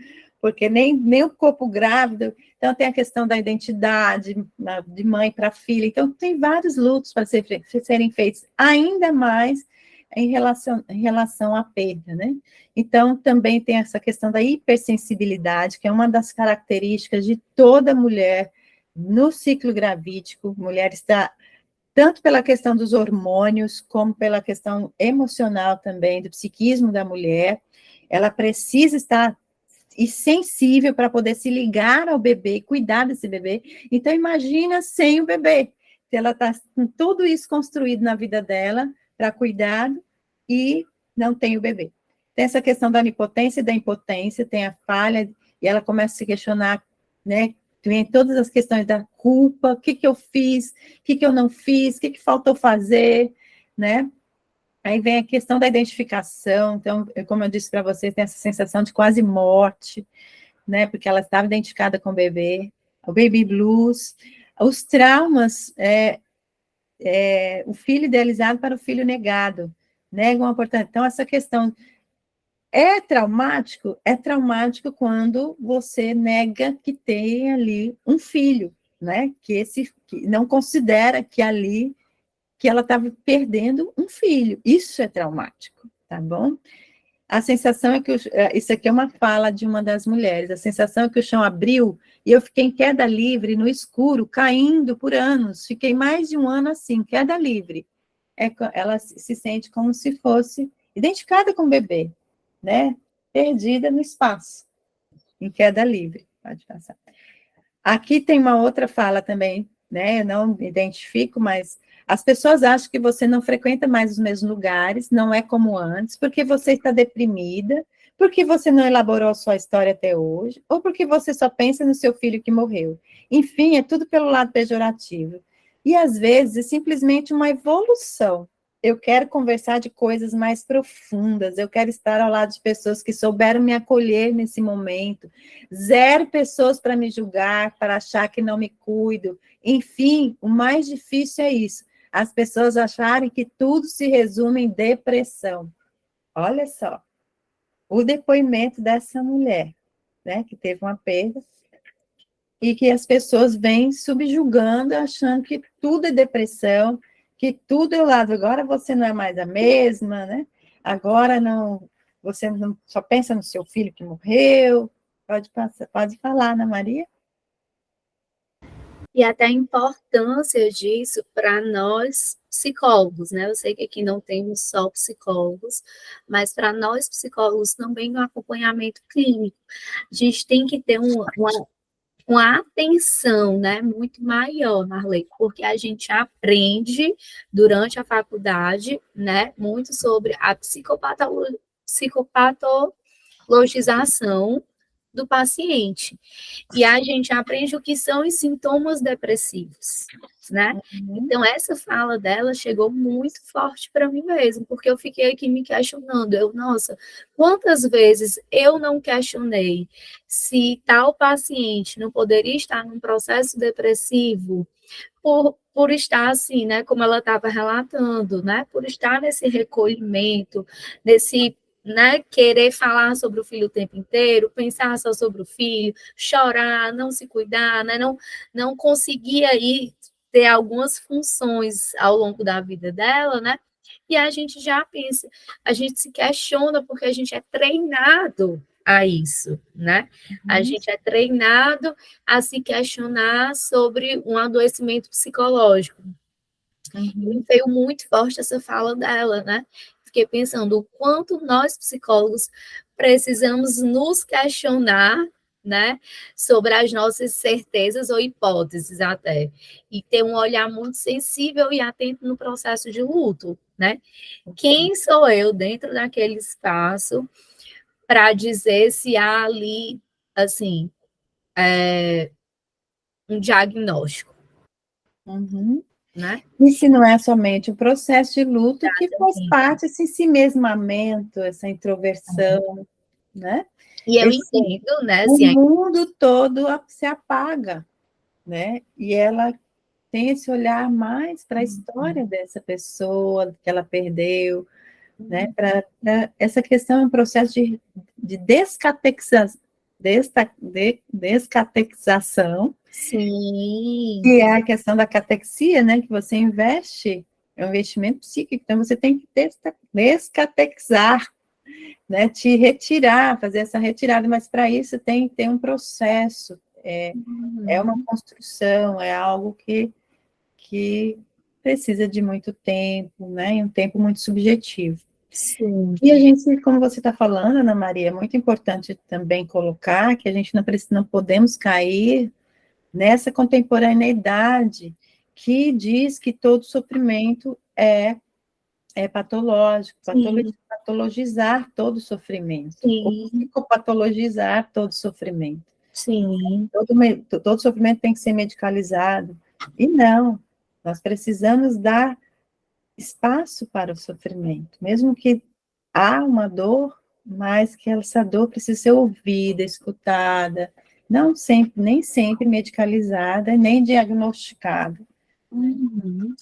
porque nem o corpo grávido, então tem a questão da identidade, de mãe para filha, então tem vários lutos para serem feitos, ainda mais em relação à perda, né? Então, também tem essa questão da hipersensibilidade, que é uma das características de toda mulher no ciclo gravídico, mulher está tanto pela questão dos hormônios, como pela questão emocional também, do psiquismo da mulher, ela precisa estar sensível para poder se ligar ao bebê e cuidar desse bebê. Então, imagina sem o bebê. Ela está com tudo isso construído na vida dela, para cuidado, e não tem o bebê. Tem essa questão da onipotência e da impotência, tem a falha, e ela começa a se questionar, né? Tem todas as questões da culpa, o que eu fiz, o que eu não fiz, o que faltou fazer, né? Aí vem a questão da identificação, então, como eu disse para vocês, tem essa sensação de quase morte, né? Porque ela estava identificada com o bebê, o baby blues, os traumas, o filho idealizado para o filho negado, né? Então, essa questão é traumático? É traumático quando você nega que tem ali um filho, né? Que não considera que ali que ela estava perdendo um filho. Isso é traumático, tá bom? A sensação é que isso aqui é uma fala de uma das mulheres. A sensação é que o chão abriu e eu fiquei em queda livre no escuro, caindo por anos. Fiquei mais de um ano assim, queda livre. Ela se sente como se fosse identificada com o bebê, né? Perdida no espaço, em queda livre. Pode passar. Aqui tem uma outra fala também, né? Eu não me identifico, mas as pessoas acham que você não frequenta mais os mesmos lugares, não é como antes, porque você está deprimida, porque você não elaborou a sua história até hoje, ou porque você só pensa no seu filho que morreu. Enfim, é tudo pelo lado pejorativo. E às vezes é simplesmente uma evolução. Eu quero conversar de coisas mais profundas, eu quero estar ao lado de pessoas que souberam me acolher nesse momento, zero pessoas para me julgar, para achar que não me cuido. Enfim, o mais difícil é isso, as pessoas acharem que tudo se resume em depressão. Olha só, o depoimento dessa mulher, né, que teve uma perda, e que as pessoas vêm subjugando, achando que tudo é depressão, que tudo é o lado, agora você não é mais a mesma, né? Agora não, você não só pensa no seu filho que morreu. Pode falar, Ana Maria. E até a importância disso para nós psicólogos, né? Eu sei que aqui não temos só psicólogos, mas para nós psicólogos também no acompanhamento clínico. A gente tem que ter uma atenção, né, muito maior, Marley, porque a gente aprende durante a faculdade, né, muito sobre a psicopatologização do paciente. E a gente aprende o que são os sintomas depressivos, né? Então, essa fala dela chegou muito forte para mim mesmo, porque eu fiquei aqui me questionando. Nossa, quantas vezes eu não questionei se tal paciente não poderia estar num processo depressivo por estar assim, né, como ela estava relatando, né, por estar nesse recolhimento, nesse, né, querer falar sobre o filho o tempo inteiro, pensar só sobre o filho, chorar, não se cuidar, né, não conseguir aí ter algumas funções ao longo da vida dela, né? E a gente já pensa, a gente se questiona porque a gente é treinado a isso, né? A gente é treinado a se questionar sobre um adoecimento psicológico. E veio muito forte essa fala dela, né? Fiquei pensando o quanto nós, psicólogos, precisamos nos questionar, né, sobre as nossas certezas ou hipóteses até, e ter um olhar muito sensível e atento no processo de luto, né? Quem sou eu dentro daquele espaço para dizer se há ali, assim, um diagnóstico, Uhum. né? E se não é somente o processo de luto que faz parte, esse ensimesmamento, essa introversão, né? E eu Esse, entendo, né, o assim, mundo todo se apaga, né? E ela tem esse olhar mais para a história dessa pessoa que ela perdeu, né? Para essa questão é um processo de descatequização, sim, que é a questão da catexia, né? Que você investe, é um investimento psíquico, então você tem que descatequizar, né? Te retirar, fazer essa retirada, mas para isso tem que ter um processo, é uma construção, é algo que precisa de muito tempo, né? E um tempo muito subjetivo. sim, E a gente, como você está falando, Ana Maria, é muito importante também colocar que a gente não podemos cair nessa contemporaneidade que diz que todo sofrimento é patológico, sim, patologizar todo sofrimento, ou sim, psicopatologizar todo sofrimento. sim, Todo sofrimento tem que ser medicalizado. E não, nós precisamos dar espaço para o sofrimento, mesmo que há uma dor, mas que essa dor precisa ser ouvida, escutada, não sempre, nem sempre medicalizada, nem diagnosticada. uhum.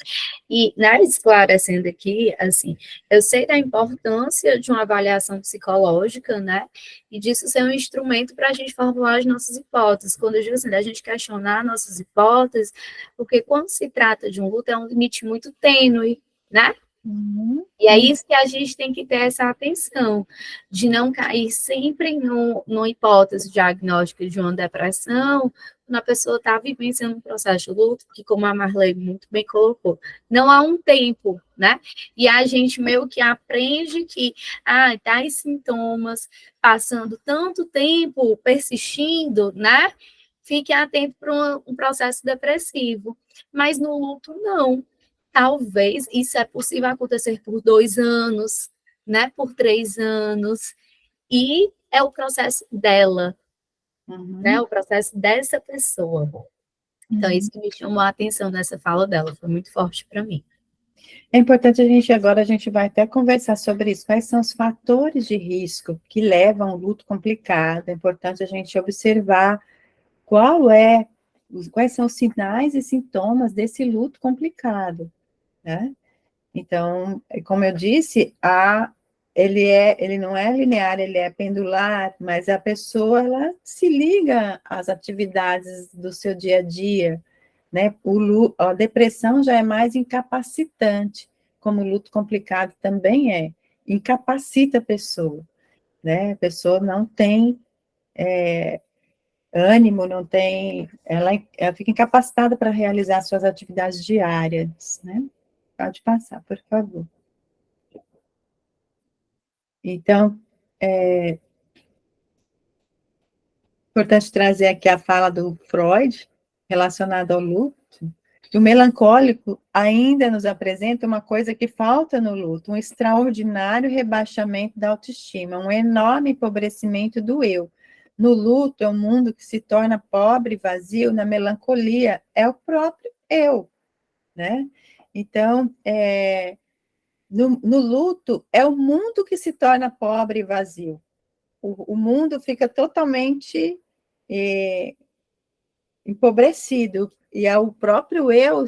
E, né, esclarecendo aqui, assim, eu sei da importância de uma avaliação psicológica, né, e disso ser um instrumento para a gente formular as nossas hipóteses. Quando eu digo assim, da gente questionar nossas hipóteses, porque quando se trata de um luto, é um limite muito tênue, né? Uhum, E é isso que a gente tem que ter essa atenção, de não cair sempre numa hipótese diagnóstica de uma depressão, quando a pessoa está vivenciando um processo de luto, que, como a Marley muito bem colocou, não há um tempo, né? E a gente meio que aprende que, tais sintomas, passando tanto tempo persistindo, né? Fique atento para um processo depressivo. Mas no luto, não. Talvez isso é possível acontecer por 2 anos, né? Por 3 anos. E é o processo dela, né? uhum, O processo dessa pessoa. Então, é uhum. isso que me chamou a atenção nessa fala dela, foi muito forte para mim. É importante agora a gente vai até conversar sobre isso, quais são os fatores de risco que levam ao luto complicado, é importante a gente observar quais são os sinais e sintomas desse luto complicado, né? Então, como eu disse, ele não é linear, ele é pendular, mas a pessoa, ela se liga às atividades do seu dia a dia, né? A depressão já é mais incapacitante, como o luto complicado também incapacita a pessoa, né? A pessoa não tem ânimo, não tem, ela fica incapacitada para realizar suas atividades diárias, né? Pode passar, por favor. Então, é importante trazer aqui a fala do Freud, relacionada ao luto. O melancólico ainda nos apresenta uma coisa que falta no luto, um extraordinário rebaixamento da autoestima, um enorme empobrecimento do eu. No luto, é um mundo que se torna pobre e vazio, na melancolia, é o próprio eu, né? Então, no luto, é o mundo que se torna pobre e vazio. O mundo fica totalmente empobrecido, e o próprio eu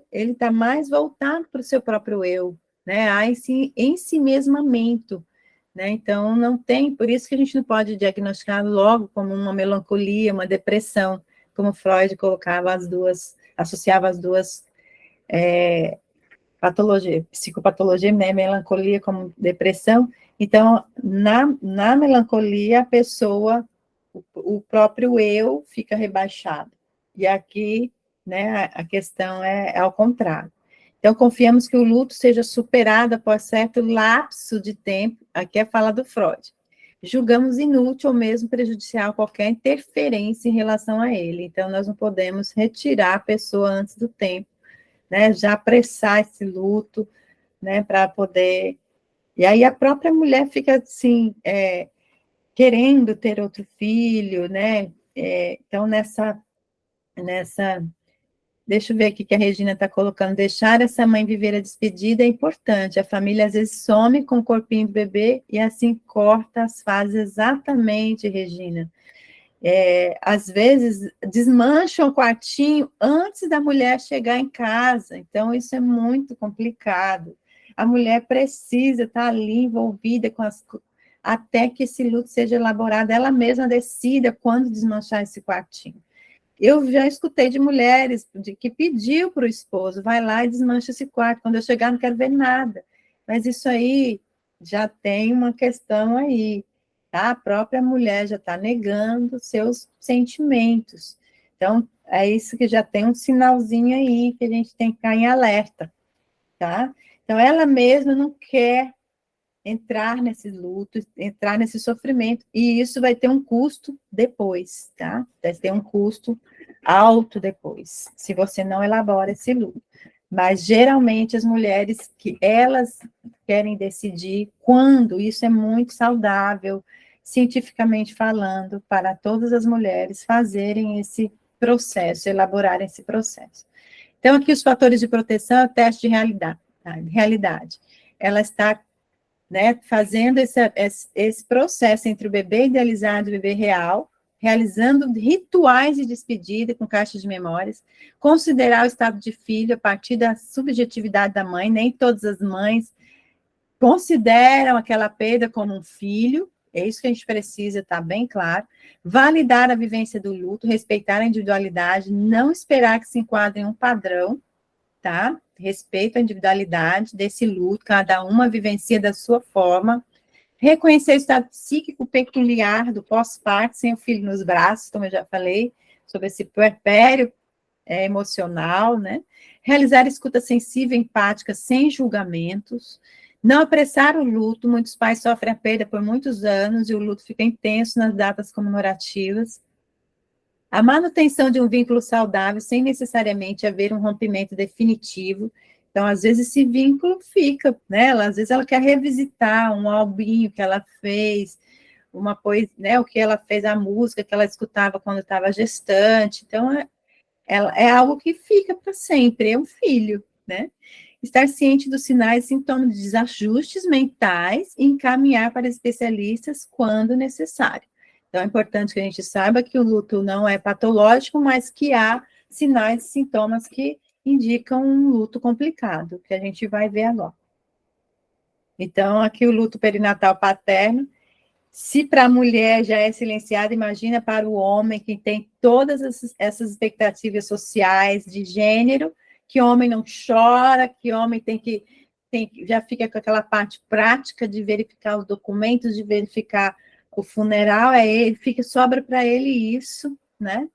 ele está mais voltado para o seu próprio eu, né? Há esse ensimesmamento, né? Então, não tem, por isso que a gente não pode diagnosticar logo como uma melancolia, uma depressão, como Freud colocava as duas, associava as duas patologia, psicopatologia, né, melancolia como depressão. Então, na melancolia, a pessoa, o próprio eu fica rebaixado. E aqui, né, a questão é ao contrário. Então, confiamos que o luto seja superado após certo lapso de tempo, aqui é a fala do Freud. Julgamos inútil ou mesmo prejudicial qualquer interferência em relação a ele. Então, nós não podemos retirar a pessoa antes do tempo, né, já apressar esse luto, né, para poder... E aí a própria mulher fica, assim, querendo ter outro filho, né, então nessa... Deixa eu ver aqui que a Regina está colocando, deixar essa mãe viver a despedida é importante, a família às vezes some com o corpinho do bebê e assim corta as fases exatamente, Regina. Às vezes desmancham o quartinho antes da mulher chegar em casa, então isso é muito complicado. A mulher precisa estar ali envolvida até que esse luto seja elaborado, ela mesma decida quando desmanchar esse quartinho. Eu já escutei de mulheres que pediu para o esposo, vai lá e desmancha esse quarto, quando eu chegar não quero ver nada. Mas isso aí já tem uma questão aí, tá? A própria mulher já está negando seus sentimentos. Então, é isso que já tem um sinalzinho aí que a gente tem que ficar em alerta, tá? Então, ela mesma não quer entrar nesse luto, entrar nesse sofrimento, e isso vai ter um custo depois, tá? Vai ter um custo alto depois, se você não elabora esse luto. Mas, geralmente, as mulheres que elas querem decidir quando, isso é muito saudável, cientificamente falando, para todas as mulheres fazerem esse processo, elaborarem esse processo. Então, aqui os fatores de proteção é o teste de realidade. Tá? Realidade. Ela está, né, fazendo esse processo entre o bebê idealizado e o bebê real, realizando rituais de despedida com caixa de memórias, considerar o estado de filho a partir da subjetividade da mãe, nem todas as mães consideram aquela perda como um filho, é isso que a gente precisa estar bem claro, validar a vivência do luto, respeitar a individualidade, não esperar que se enquadre em um padrão, tá? Respeito à individualidade desse luto, cada uma vivencia da sua forma, reconhecer o estado psíquico peculiar do pós-parto, sem o filho nos braços, como eu já falei, sobre esse puerpério emocional, né? Realizar escuta sensível e empática, sem julgamentos, não apressar o luto, muitos pais sofrem a perda por muitos anos e o luto fica intenso nas datas comemorativas. A manutenção de um vínculo saudável sem necessariamente haver um rompimento definitivo. Então, às vezes, esse vínculo fica, né? Às vezes ela quer revisitar um albinho que ela fez, uma coisa, né? O que ela fez, a música que ela escutava quando estava gestante. Então, é algo que fica para sempre, é um filho, né? Estar ciente dos sinais e sintomas de desajustes mentais e encaminhar para especialistas quando necessário. Então, é importante que a gente saiba que o luto não é patológico, mas que há sinais e sintomas que indicam um luto complicado, que a gente vai ver agora. Então, aqui o luto perinatal paterno, se para a mulher já é silenciado, imagina para o homem que tem todas essas expectativas sociais de gênero, que homem não chora, que homem já fica com aquela parte prática de verificar os documentos, de verificar o funeral, sobra para ele isso, né?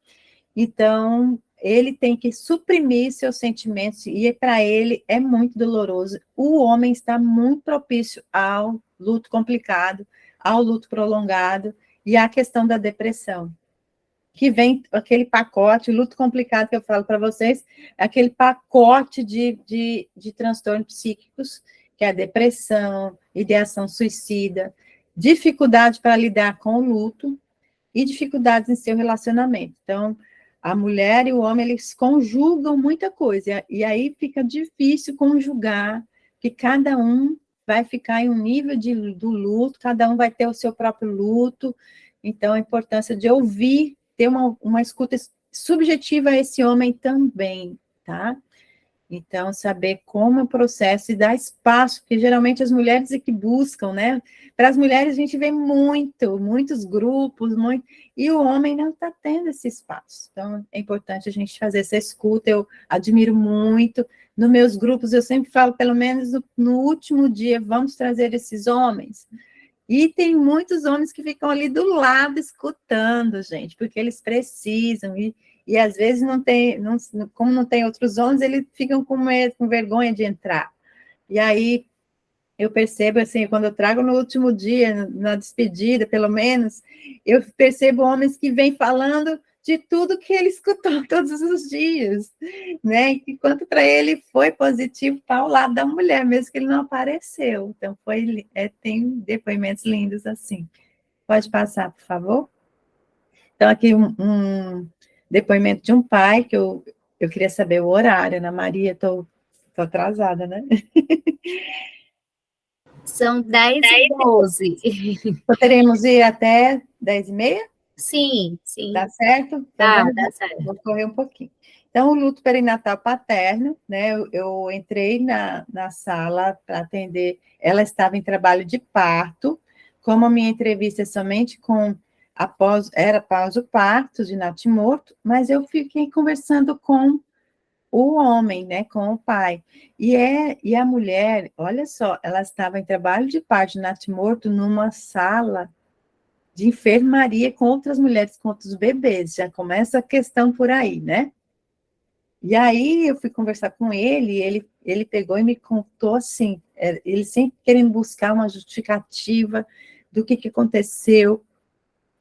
Então, ele tem que suprimir seus sentimentos, e para ele é muito doloroso. O homem está muito propício ao luto complicado, ao luto prolongado, e à questão da depressão, que vem aquele pacote, luto complicado que eu falo para vocês, aquele pacote de transtornos psíquicos, que é a depressão, ideação suicida, dificuldade para lidar com o luto e dificuldades em seu relacionamento. Então, a mulher e o homem, eles conjugam muita coisa, e aí fica difícil conjugar, que cada um vai ficar em um nível do luto, cada um vai ter o seu próprio luto, então a importância de ouvir, ter uma escuta subjetiva a esse homem também, tá? Então, saber como é o processo e dar espaço, porque geralmente as mulheres é que buscam, né? Para as mulheres a gente vê muitos grupos, e o homem não está tendo esse espaço. Então, é importante a gente fazer essa escuta, eu admiro muito. Nos meus grupos, eu sempre falo, pelo menos no último dia, vamos trazer esses homens. E tem muitos homens que ficam ali do lado escutando, gente, porque eles precisam, e às vezes como não tem outros homens, eles ficam com medo, com vergonha de entrar. E aí eu percebo, assim, quando eu trago no último dia, na despedida, pelo menos, eu percebo homens que vêm falando de tudo que ele escutou todos os dias, né? E quanto para ele foi positivo estar ao lado da mulher, mesmo que ele não apareceu. Então, tem depoimentos lindos assim. Pode passar, por favor? Então, aqui um depoimento de um pai, que eu queria saber o horário. Ana Maria, estou atrasada, né? São 10h12. Poderemos ir até 10h30? Sim, sim. Dá certo? Então, Dá certo. vamos correr um pouquinho. Então, o luto perinatal paterno, né? Eu entrei na sala para atender, ela estava em trabalho de parto, como a minha entrevista é somente era após o parto de natimorto, mas eu fiquei conversando com o homem, né, com o pai. E a mulher, olha só, ela estava em trabalho de parto de natimorto numa sala de enfermaria com outras mulheres, com outros bebês, já começa a questão por aí, né? E aí eu fui conversar com ele pegou e me contou assim, ele sempre querendo buscar uma justificativa do que aconteceu,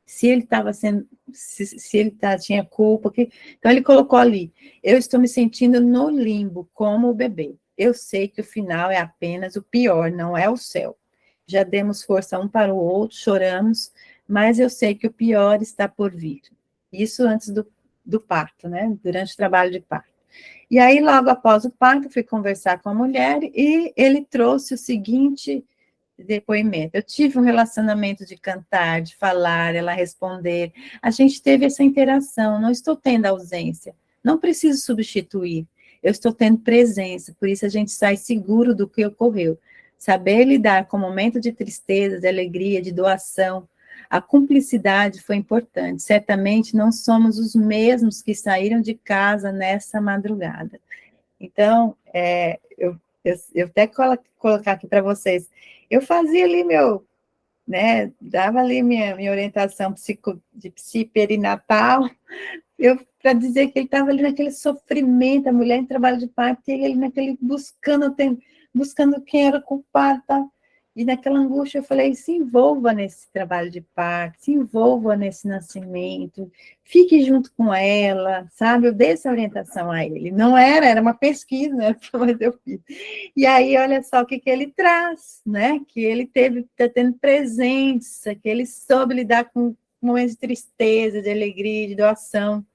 se ele estava sendo, se ele tinha culpa, então ele colocou ali, eu estou me sentindo no limbo, como o bebê, eu sei que o final é apenas o pior, não é o céu, já demos força um para o outro, choramos, mas eu sei que o pior está por vir, isso antes do parto, né, durante o trabalho de parto. E aí, logo após o parto, fui conversar com a mulher e ele trouxe o seguinte depoimento. Eu tive um relacionamento de cantar, de falar, ela responder. A gente teve essa interação, não estou tendo ausência, não preciso substituir, eu estou tendo presença, por isso a gente sai seguro do que ocorreu. Saber lidar com o momento de tristeza, de alegria, de doação, a cumplicidade foi importante. Certamente não somos os mesmos que saíram de casa nessa madrugada. Então, eu até colocar aqui para vocês. Eu fazia ali né, dava ali minha orientação de psiperinatal, para dizer que ele estava ali naquele sofrimento, a mulher em trabalho de parto, e ele naquele buscando quem era o culpado, tá? E naquela angústia eu falei, se envolva nesse trabalho de parto, se envolva nesse nascimento, fique junto com ela, sabe? Eu dei essa orientação a ele. Não era uma pesquisa, né? Mas eu fiz. E aí, olha só o que ele traz, né? Que ele está tendo presença, que ele soube lidar com momentos de tristeza, de alegria, de doação,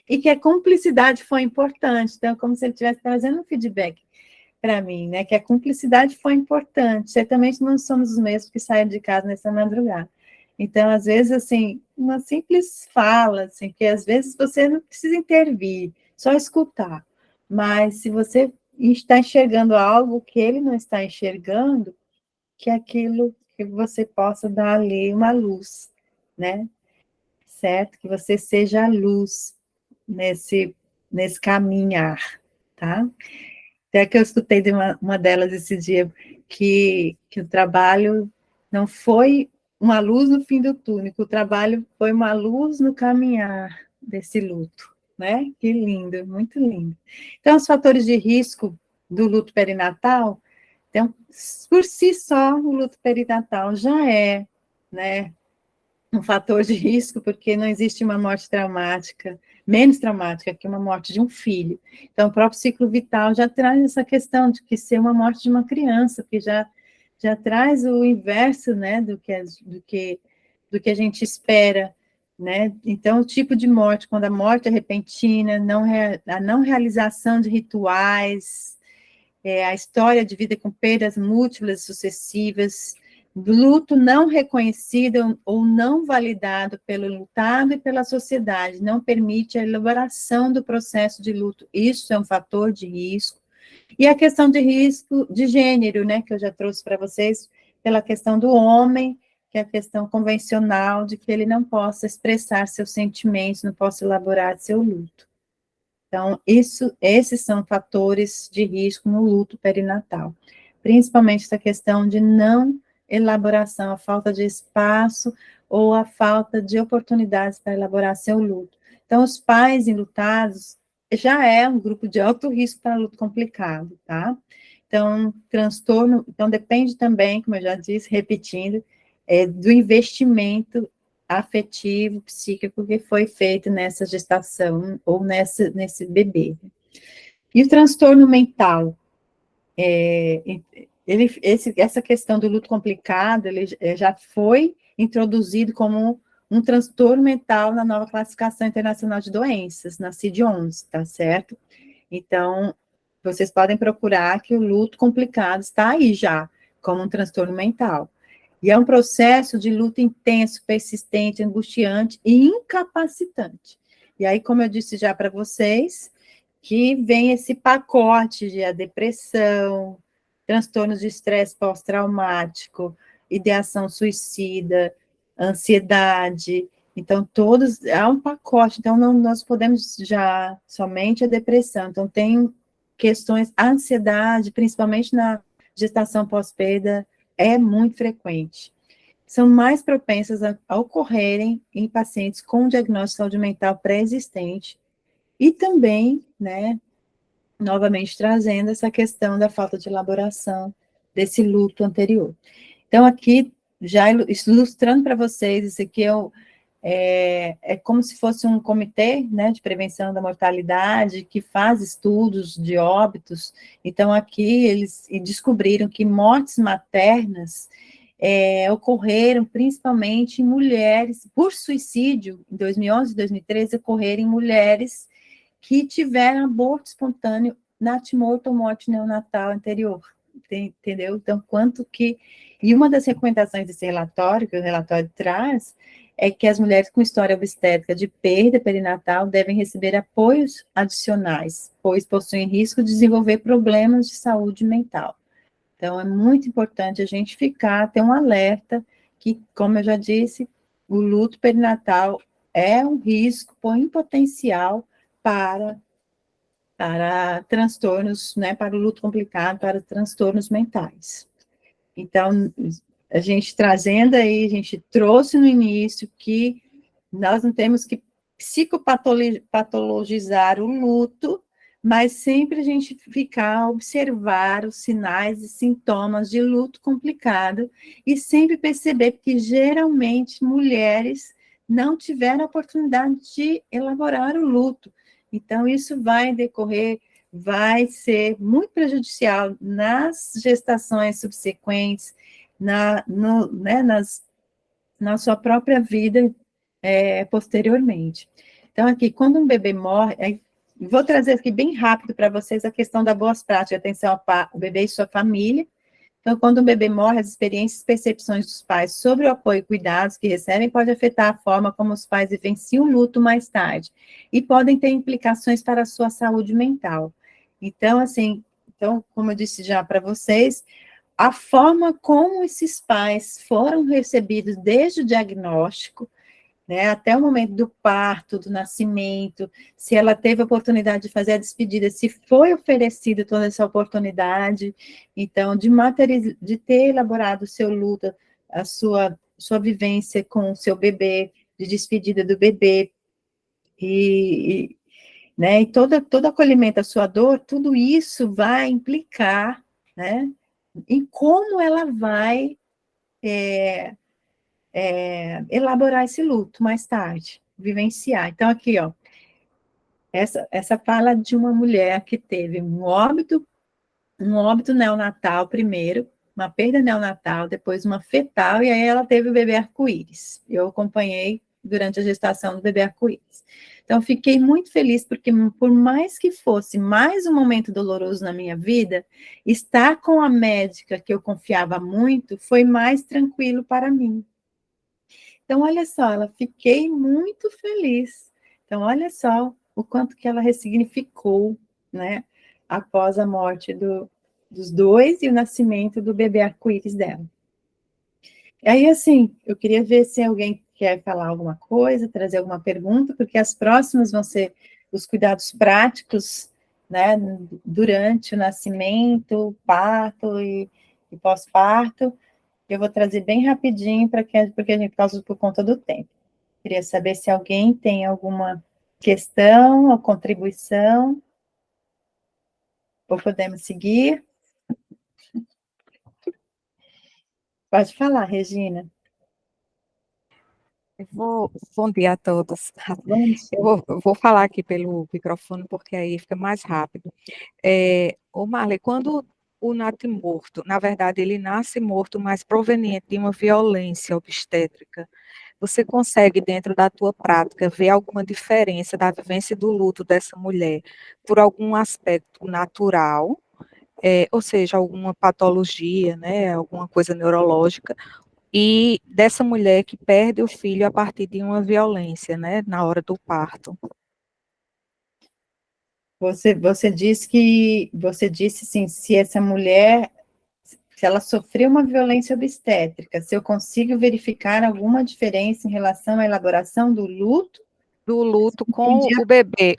e que a cumplicidade foi importante. Então, como se ele estivesse trazendo um feedback para mim, né, que a cumplicidade foi importante. Certamente não somos os mesmos que saem de casa nessa madrugada. Então, às vezes, assim, uma simples fala, assim, que às vezes você não precisa intervir, só escutar. Mas se você está enxergando algo que ele não está enxergando, que aquilo que você possa dar ali uma luz, né? Certo? Que você seja a luz nesse caminhar, tá? Até que eu escutei de uma delas esse dia, que o trabalho não foi uma luz no fim do túnel, que o trabalho foi uma luz no caminhar desse luto, né? Que lindo, muito lindo. Então, os fatores de risco do luto perinatal, então, por si só, o luto perinatal já é, né, um fator de risco, porque não existe uma morte traumática, menos traumática que uma morte de um filho. Então, o próprio ciclo vital já traz essa questão de que ser uma morte de uma criança, que já traz o inverso, né, do que a gente espera, né? Então, o tipo de morte, quando a morte é repentina, a não realização de rituais, a história de vida com perdas múltiplas e sucessivas, luto não reconhecido ou não validado pelo lutado e pela sociedade, não permite a elaboração do processo de luto. Isso é um fator de risco. E a questão de risco de gênero, né, que eu já trouxe para vocês, pela questão do homem, que é a questão convencional de que ele não possa expressar seus sentimentos, não possa elaborar seu luto. Então, esses são fatores de risco no luto perinatal. Principalmente essa questão de não elaboração, a falta de espaço ou a falta de oportunidades para elaborar seu luto. Então, os pais enlutados já é um grupo de alto risco para luto complicado, tá? Então, transtorno, então depende também, como eu já disse, repetindo, do investimento afetivo, psíquico que foi feito nessa gestação ou nesse bebê. E o transtorno mental? Essa questão do luto complicado, ele já foi introduzido como um transtorno mental na nova classificação internacional de doenças, na CID-11, tá certo? Então, vocês podem procurar que o luto complicado está aí já, como um transtorno mental. E é um processo de luto intenso, persistente, angustiante e incapacitante. E aí, como eu disse já para vocês, que vem esse pacote de a depressão, transtornos de estresse pós-traumático, ideação suicida, ansiedade. Então, todos, há um pacote. Então, não, nós podemos já somente a depressão. Então, tem questões, a ansiedade, principalmente na gestação pós-perda, é muito frequente. São mais propensas a ocorrerem em pacientes com diagnóstico de saúde mental pré-existente e também, né, novamente trazendo essa questão da falta de elaboração desse luto anterior. Então, aqui, já ilustrando para vocês, isso aqui é como se fosse um comitê, né, de prevenção da mortalidade, que faz estudos de óbitos. Então, aqui eles descobriram que mortes maternas ocorreram principalmente em mulheres, por suicídio, em 2011 e 2013, ocorreram em mulheres que tiveram aborto espontâneo natimorto ou morte neonatal anterior, entendeu? Então, quanto que... E uma das recomendações desse relatório, que o relatório traz, é que as mulheres com história obstétrica de perda perinatal devem receber apoios adicionais, pois possuem risco de desenvolver problemas de saúde mental. Então, é muito importante a gente ter um alerta que, como eu já disse, o luto perinatal é um risco, põe potencial para transtornos, né, para o luto complicado, para transtornos mentais. Então, a gente trazendo aí, a gente trouxe no início que nós não temos que psicopatologizar o luto, mas sempre a gente observar os sinais e sintomas de luto complicado e sempre perceber que geralmente mulheres não tiveram a oportunidade de elaborar o luto. Então, isso vai ser muito prejudicial nas gestações subsequentes, na sua própria vida posteriormente. Então, aqui, quando um bebê morre, vou trazer aqui bem rápido para vocês a questão da boas práticas, atenção ao bebê e sua família. Então, quando um bebê morre, as experiências e percepções dos pais sobre o apoio e cuidados que recebem pode afetar a forma como os pais vivenciam o luto mais tarde e podem ter implicações para a sua saúde mental. Então, assim, como eu disse já para vocês, a forma como esses pais foram recebidos desde o diagnóstico, né, até o momento do parto, do nascimento, se ela teve a oportunidade de fazer a despedida, se foi oferecida toda essa oportunidade, então, de ter elaborado o seu luto, a sua vivência com o seu bebê, de despedida do bebê, né, e todo acolhimento à sua dor, tudo isso vai implicar, né, em como ela vai elaborar esse luto mais tarde, vivenciar. Então, aqui, ó, essa fala de uma mulher que teve um óbito neonatal primeiro, uma perda neonatal, depois uma fetal, e aí ela teve o bebê arco-íris. Eu acompanhei durante a gestação do bebê arco-íris. Então, fiquei muito feliz, porque por mais que fosse mais um momento doloroso na minha vida, estar com a médica que eu confiava muito foi mais tranquilo para mim. Então, olha só, ela fiquei muito feliz. Então, olha só o quanto que ela ressignificou, né, após a morte dos dois e o nascimento do bebê arco-íris dela. E aí, assim, eu queria ver se alguém quer falar alguma coisa, trazer alguma pergunta, porque as próximas vão ser os cuidados práticos, né, durante o nascimento, parto e pós-parto. Eu vou trazer bem rapidinho, porque a gente, por conta do tempo. Queria saber se alguém tem alguma questão ou contribuição, ou podemos seguir. Pode falar, Regina. Bom dia a todos. Bom dia. Eu vou falar aqui pelo microfone, porque aí fica mais rápido. Ô Marley, quando o natimorto, na verdade, ele nasce morto, mas proveniente de uma violência obstétrica, você consegue, dentro da tua prática, ver alguma diferença da vivência do luto dessa mulher por algum aspecto natural, ou seja, alguma patologia, né, alguma coisa neurológica, e dessa mulher que perde o filho a partir de uma violência, né, na hora do parto? Você disse assim, se essa mulher, se ela sofreu uma violência obstétrica, se eu consigo verificar alguma diferença em relação à elaboração do luto? Do luto com o bebê.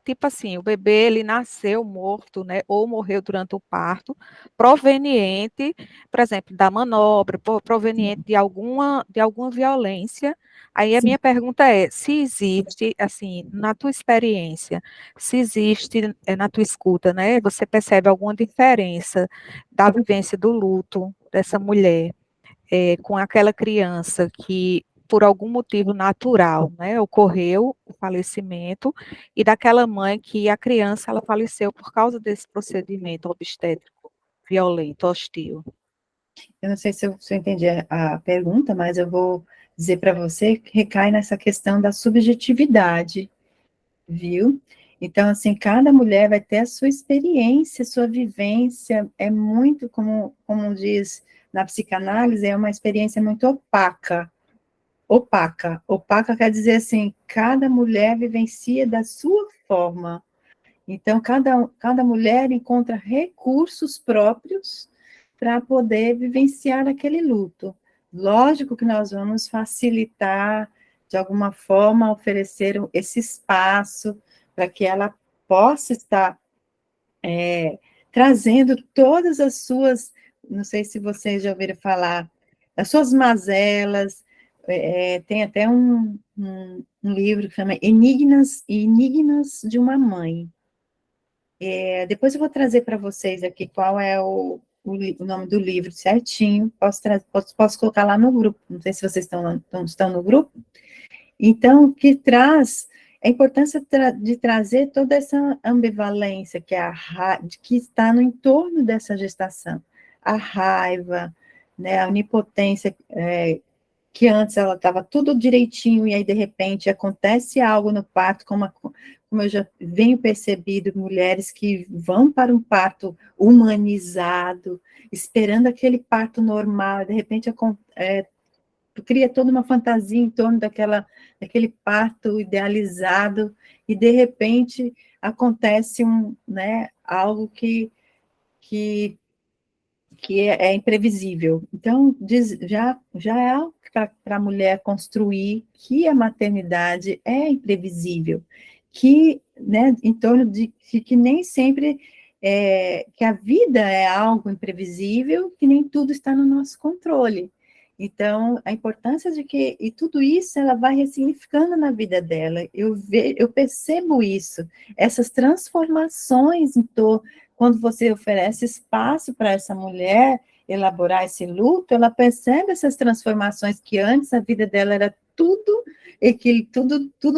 Tipo assim, o bebê ele nasceu morto, né, ou morreu durante o parto, proveniente, por exemplo, da manobra, proveniente de alguma violência. Aí a minha pergunta é, se existe, assim, na tua experiência, se existe, na tua escuta, né, você percebe alguma diferença da vivência do luto dessa mulher com aquela criança que por algum motivo natural, né, ocorreu o falecimento, e daquela mãe que a criança ela faleceu por causa desse procedimento obstétrico violento, hostil. Eu não sei se eu entendi a pergunta, mas eu vou dizer para você que recai nessa questão da subjetividade, viu? Então, assim, cada mulher vai ter a sua experiência, sua vivência, é muito, como diz na psicanálise, é uma experiência muito opaca. Opaca. Opaca quer dizer assim, cada mulher vivencia da sua forma. Então, cada mulher encontra recursos próprios para poder vivenciar aquele luto. Lógico que nós vamos facilitar, de alguma forma, oferecer esse espaço para que ela possa estar trazendo todas as suas, não sei se vocês já ouviram falar, as suas mazelas, tem até um livro que chama Enigmas de uma Mãe. Depois eu vou trazer para vocês aqui qual é o nome do livro certinho, posso colocar lá no grupo, não sei se vocês estão no grupo. Então, que traz a importância de trazer toda essa ambivalência que está no entorno dessa gestação, a raiva, né, a onipotência, que antes ela estava tudo direitinho, e aí, de repente, acontece algo no parto, como eu já venho percebido, mulheres que vão para um parto humanizado, esperando aquele parto normal, de repente cria toda uma fantasia em torno daquele parto idealizado, e de repente acontece algo que é imprevisível. Então, já é algo para a mulher construir que a maternidade é imprevisível, que, né, em torno de que nem sempre que a vida é algo imprevisível, que nem tudo está no nosso controle. Então, a importância e tudo isso ela vai ressignificando na vida dela. Eu percebo isso, essas transformações quando você oferece espaço para essa mulher elaborar esse luto, ela percebe essas transformações que antes a vida dela era tudo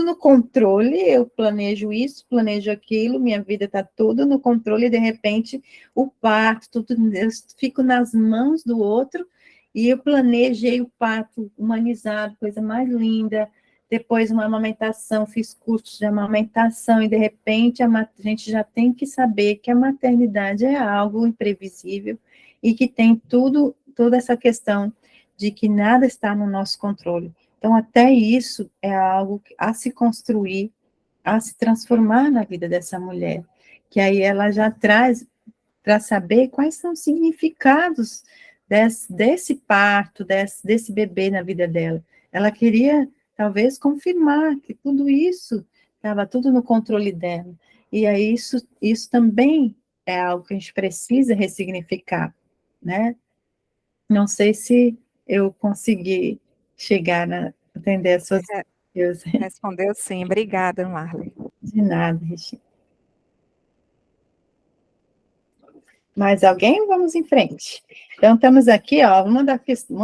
no controle. Eu planejo isso, planejo aquilo, minha vida está tudo no controle, e de repente o parto, eu fico nas mãos do outro, e eu planejei o parto humanizado, coisa mais linda. depois uma amamentação, fiz cursos de amamentação, e de repente a gente já tem que saber que a maternidade é algo imprevisível, e que tem toda essa questão de que nada está no nosso controle. Então, até isso é algo a se construir, a se transformar na vida dessa mulher, que aí ela já traz para saber quais são os significados desse parto, desse bebê na vida dela. Ela queria, talvez, confirmar que tudo isso estava tudo no controle dela. E aí isso também é algo que a gente precisa ressignificar, né? Não sei se eu consegui chegar atender as suas coisas. Respondeu sim. Obrigada, Marli. De nada, Regina. Mais alguém? Vamos em frente. Então, estamos aqui, ó, uma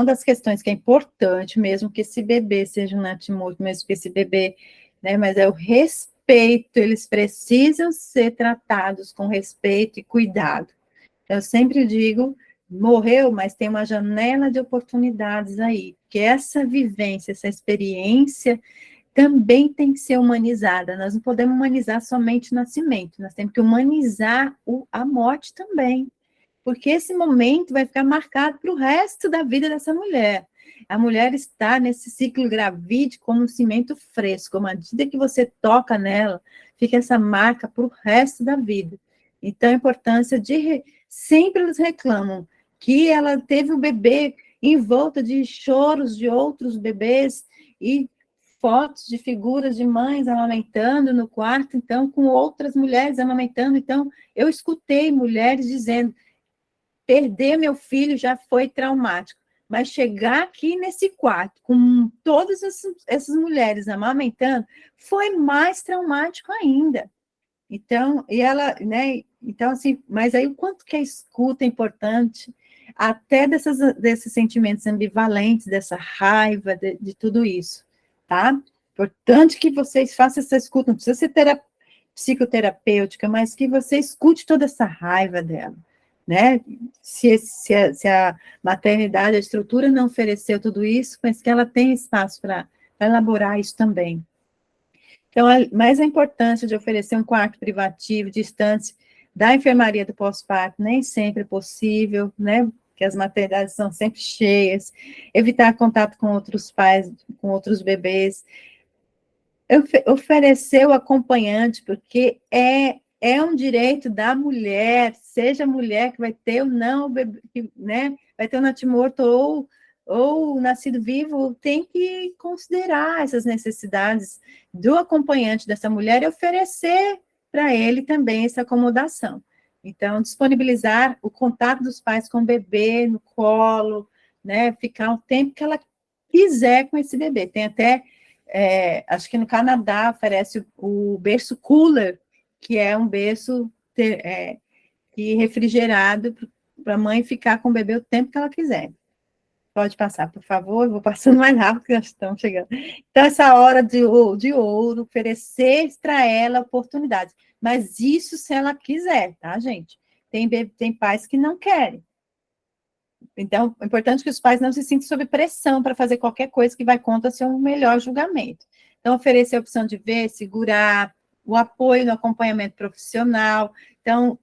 das questões que é importante, mesmo que esse bebê seja um natimorto, mesmo que esse bebê, né, mas é o respeito, eles precisam ser tratados com respeito e cuidado. Eu sempre digo, morreu, mas tem uma janela de oportunidades aí, que essa vivência, essa experiência também tem que ser humanizada. Nós não podemos humanizar somente o nascimento, nós temos que humanizar a morte também, porque esse momento vai ficar marcado para o resto da vida dessa mulher. A mulher está nesse ciclo gravídico como um cimento fresco, à medida que você toca nela, fica essa marca para o resto da vida. Então, a importância de... Sempre eles reclamam que ela teve o bebê em volta de choros de outros bebês e fotos de figuras de mães amamentando no quarto, então, com outras mulheres amamentando. Então, eu escutei mulheres dizendo, perder meu filho já foi traumático, mas chegar aqui nesse quarto, com todas essas mulheres amamentando, foi mais traumático ainda. Então, e ela, né, então, assim, mas aí o quanto que a escuta é importante, até desses sentimentos ambivalentes, dessa raiva, de tudo isso, tá? Importante que vocês façam essa escuta, não precisa ser psicoterapêutica, mas que você escute toda essa raiva dela, né? Se a maternidade, a estrutura não ofereceu tudo isso, mas que ela tem espaço para elaborar isso também. Então, mas a importância de oferecer um quarto privativo, distante da enfermaria do pós-parto, nem sempre é possível, né? Porque as maternidades são sempre cheias, evitar contato com outros pais, com outros bebês, oferecer o acompanhante, porque é um direito da mulher, seja a mulher que vai ter ou não, bebê, né? Vai ter um natimorto ou nascido vivo, tem que considerar essas necessidades do acompanhante dessa mulher e oferecer para ele também essa acomodação. Então, disponibilizar o contato dos pais com o bebê no colo, né, ficar o tempo que ela quiser com esse bebê. Tem até, acho que no Canadá oferece o berço cooler, que é um berço refrigerado para a mãe ficar com o bebê o tempo que ela quiser. Pode passar, por favor, eu vou passando mais rápido, que nós estamos chegando. Então, essa hora de ouro, oferecer para ela oportunidades. Mas isso se ela quiser, tá, gente? Tem pais que não querem. Então, é importante que os pais não se sintam sob pressão para fazer qualquer coisa que vai contra seu melhor julgamento. Então, oferecer a opção de ver, segurar, o apoio no acompanhamento profissional. Então,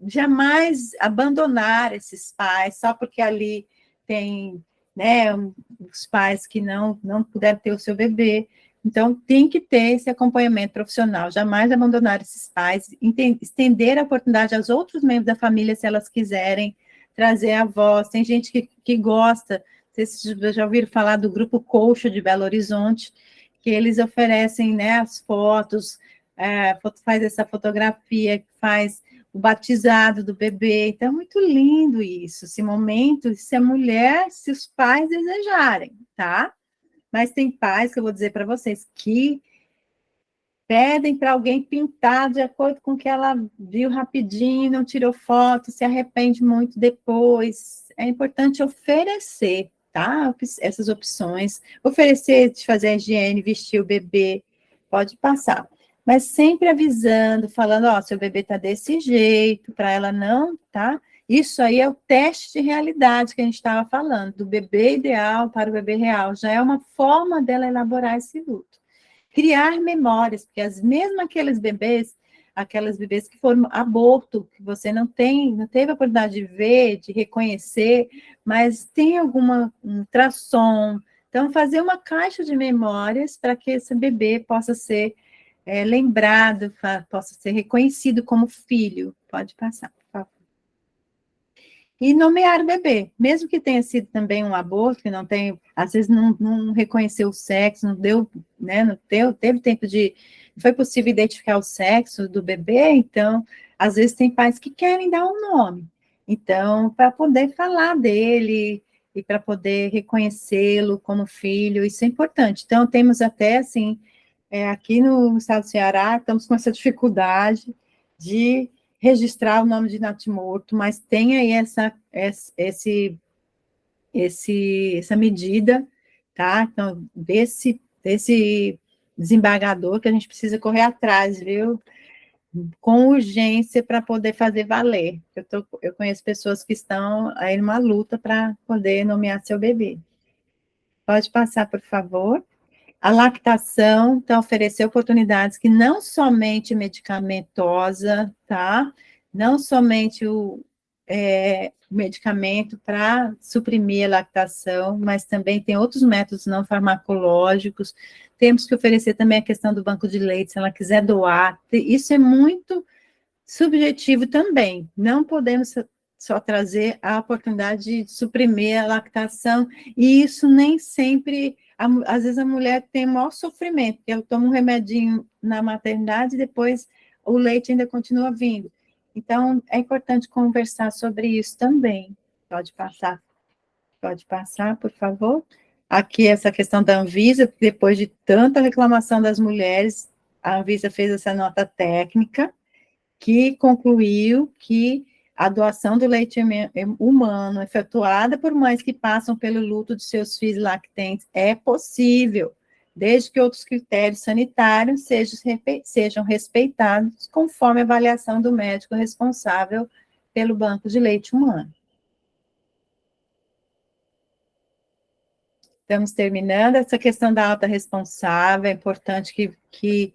jamais abandonar esses pais só porque ali tem, né, os pais que não puderam ter o seu bebê. Então, tem que ter esse acompanhamento profissional, jamais abandonar esses pais, estender a oportunidade aos outros membros da família, se elas quiserem, trazer a voz. Tem gente que gosta, vocês já ouviram falar do Grupo Colcha de Belo Horizonte, que eles oferecem, né, as fotos, faz essa fotografia, faz o batizado do bebê. Então, é muito lindo isso, esse momento, se a mulher, se os pais desejarem, tá? Mas tem pais, que eu vou dizer para vocês, que pedem para alguém pintar de acordo com o que ela viu rapidinho, não tirou foto, se arrepende muito depois. É importante oferecer, tá? Essas opções. Oferecer de fazer a higiene, vestir o bebê, pode passar. Mas sempre avisando, falando, ó, seu bebê tá desse jeito, para ela não, tá? Isso aí é o teste de realidade que a gente estava falando, do bebê ideal para o bebê real. Já é uma forma dela elaborar esse luto. Criar memórias, porque mesmo aquelas bebês que foram aborto, que você não teve a oportunidade de ver, de reconhecer, mas tem algum ultrassom. Então, fazer uma caixa de memórias para que esse bebê possa ser lembrado, possa ser reconhecido como filho. Pode passar, por favor. E nomear o bebê, mesmo que tenha sido também um aborto, que não tem, às vezes não reconheceu o sexo, não deu, né, teve tempo não foi possível identificar o sexo do bebê, então, às vezes tem pais que querem dar um nome. Então, para poder falar dele e para poder reconhecê-lo como filho, isso é importante. Então, temos até, assim, aqui no estado do Ceará, estamos com essa dificuldade de registrar o nome de natimorto, mas tem aí essa medida, tá? Então, desse desembargador que a gente precisa correr atrás, viu? Com urgência para poder fazer valer. Eu conheço pessoas que estão aí numa luta para poder nomear seu bebê. Pode passar, por favor. A lactação, então, oferecer oportunidades que não somente medicamentosa, tá? Não somente o medicamento para suprimir a lactação, mas também tem outros métodos não farmacológicos. Temos que oferecer também a questão do banco de leite, se ela quiser doar. Isso é muito subjetivo também. Não podemos só trazer a oportunidade de suprimir a lactação, e isso nem sempre, às vezes a mulher tem maior sofrimento, porque ela toma um remedinho na maternidade e depois o leite ainda continua vindo. Então, é importante conversar sobre isso também. Pode passar, por favor. Aqui essa questão da Anvisa, depois de tanta reclamação das mulheres, a Anvisa fez essa nota técnica, que concluiu que a doação do leite humano efetuada por mães que passam pelo luto de seus filhos lactentes é possível, desde que outros critérios sanitários sejam respeitados, conforme a avaliação do médico responsável pelo banco de leite humano. Estamos terminando essa questão da alta responsável. É importante que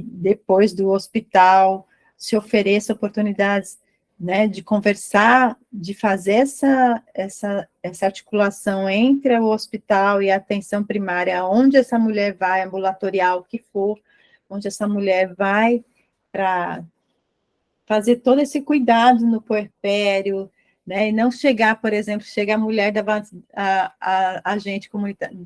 depois do hospital se ofereça oportunidades, né, de conversar, de fazer essa articulação entre o hospital e a atenção primária, onde essa mulher vai, ambulatorial, o que for, onde essa mulher vai para fazer todo esse cuidado no puerpério, né, e não chegar, por exemplo, chega a mulher a agente comunitária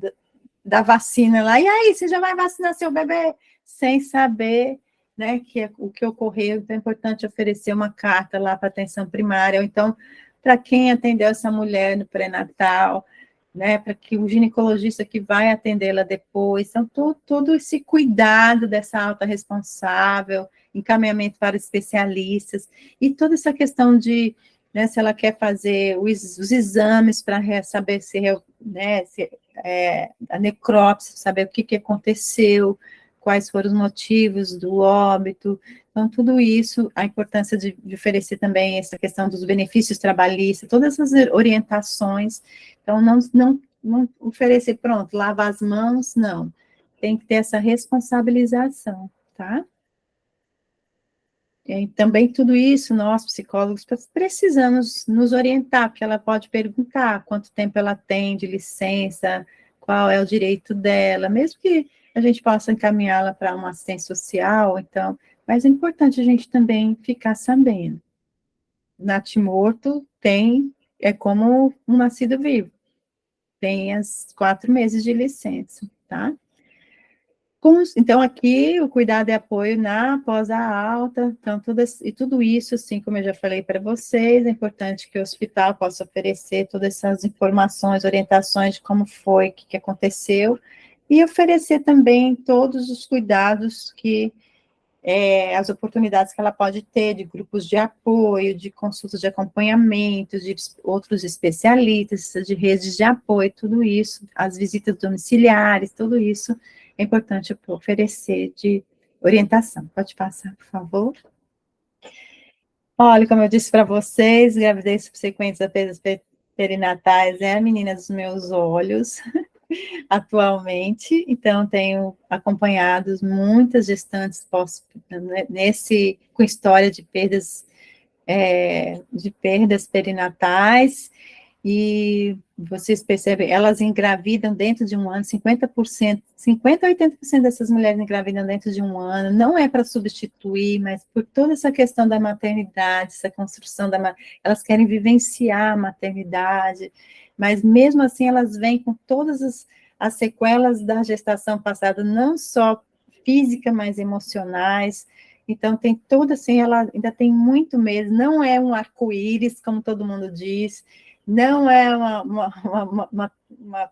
da vacina lá, e aí, você já vai vacinar seu bebê? Sem saber, né, o que ocorreu. Então, é importante oferecer uma carta lá para atenção primária, ou então, para quem atendeu essa mulher no pré-natal, né, para que o ginecologista que vai atendê-la depois. Então, todo esse cuidado dessa alta responsável, encaminhamento para especialistas, e toda essa questão de, né, se ela quer fazer os exames para saber se, né, a necrópsia, saber o que aconteceu, quais foram os motivos do óbito. Então, tudo isso, a importância de oferecer também essa questão dos benefícios trabalhistas, todas essas orientações. Então, não oferecer, pronto, lava as mãos, não. Tem que ter essa responsabilização, tá? E também tudo isso, nós, psicólogos, precisamos nos orientar, porque ela pode perguntar quanto tempo ela tem de licença, qual é o direito dela, mesmo que a gente possa encaminhá-la para uma assistência social, então, mas é importante a gente também ficar sabendo. Natimorto é como um nascido vivo, tem as 4 meses de licença, tá? Então, aqui, o cuidado e apoio após a alta, então, tudo isso, assim, como eu já falei para vocês, é importante que o hospital possa oferecer todas essas informações, orientações de como foi, o que aconteceu, e oferecer também todos os cuidados as oportunidades que ela pode ter de grupos de apoio, de consultas de acompanhamento, de outros especialistas, de redes de apoio, tudo isso, as visitas domiciliares, tudo isso é importante oferecer de orientação. Pode passar, por favor. Olha, como eu disse para vocês, gravidez subsequente a perdas perinatais é a menina dos meus olhos, atualmente. Então, tenho acompanhado muitas gestantes com história de perdas perinatais, e vocês percebem, elas engravidam dentro de um ano, 50%, 50% a 80% dessas mulheres engravidam dentro de um ano, não é para substituir, mas por toda essa questão da maternidade, essa construção elas querem vivenciar a maternidade, mas mesmo assim elas vêm com todas as sequelas da gestação passada, não só física, mas emocionais. Então, tem toda assim, ela ainda tem muito medo, não é um arco-íris, como todo mundo diz, não é uma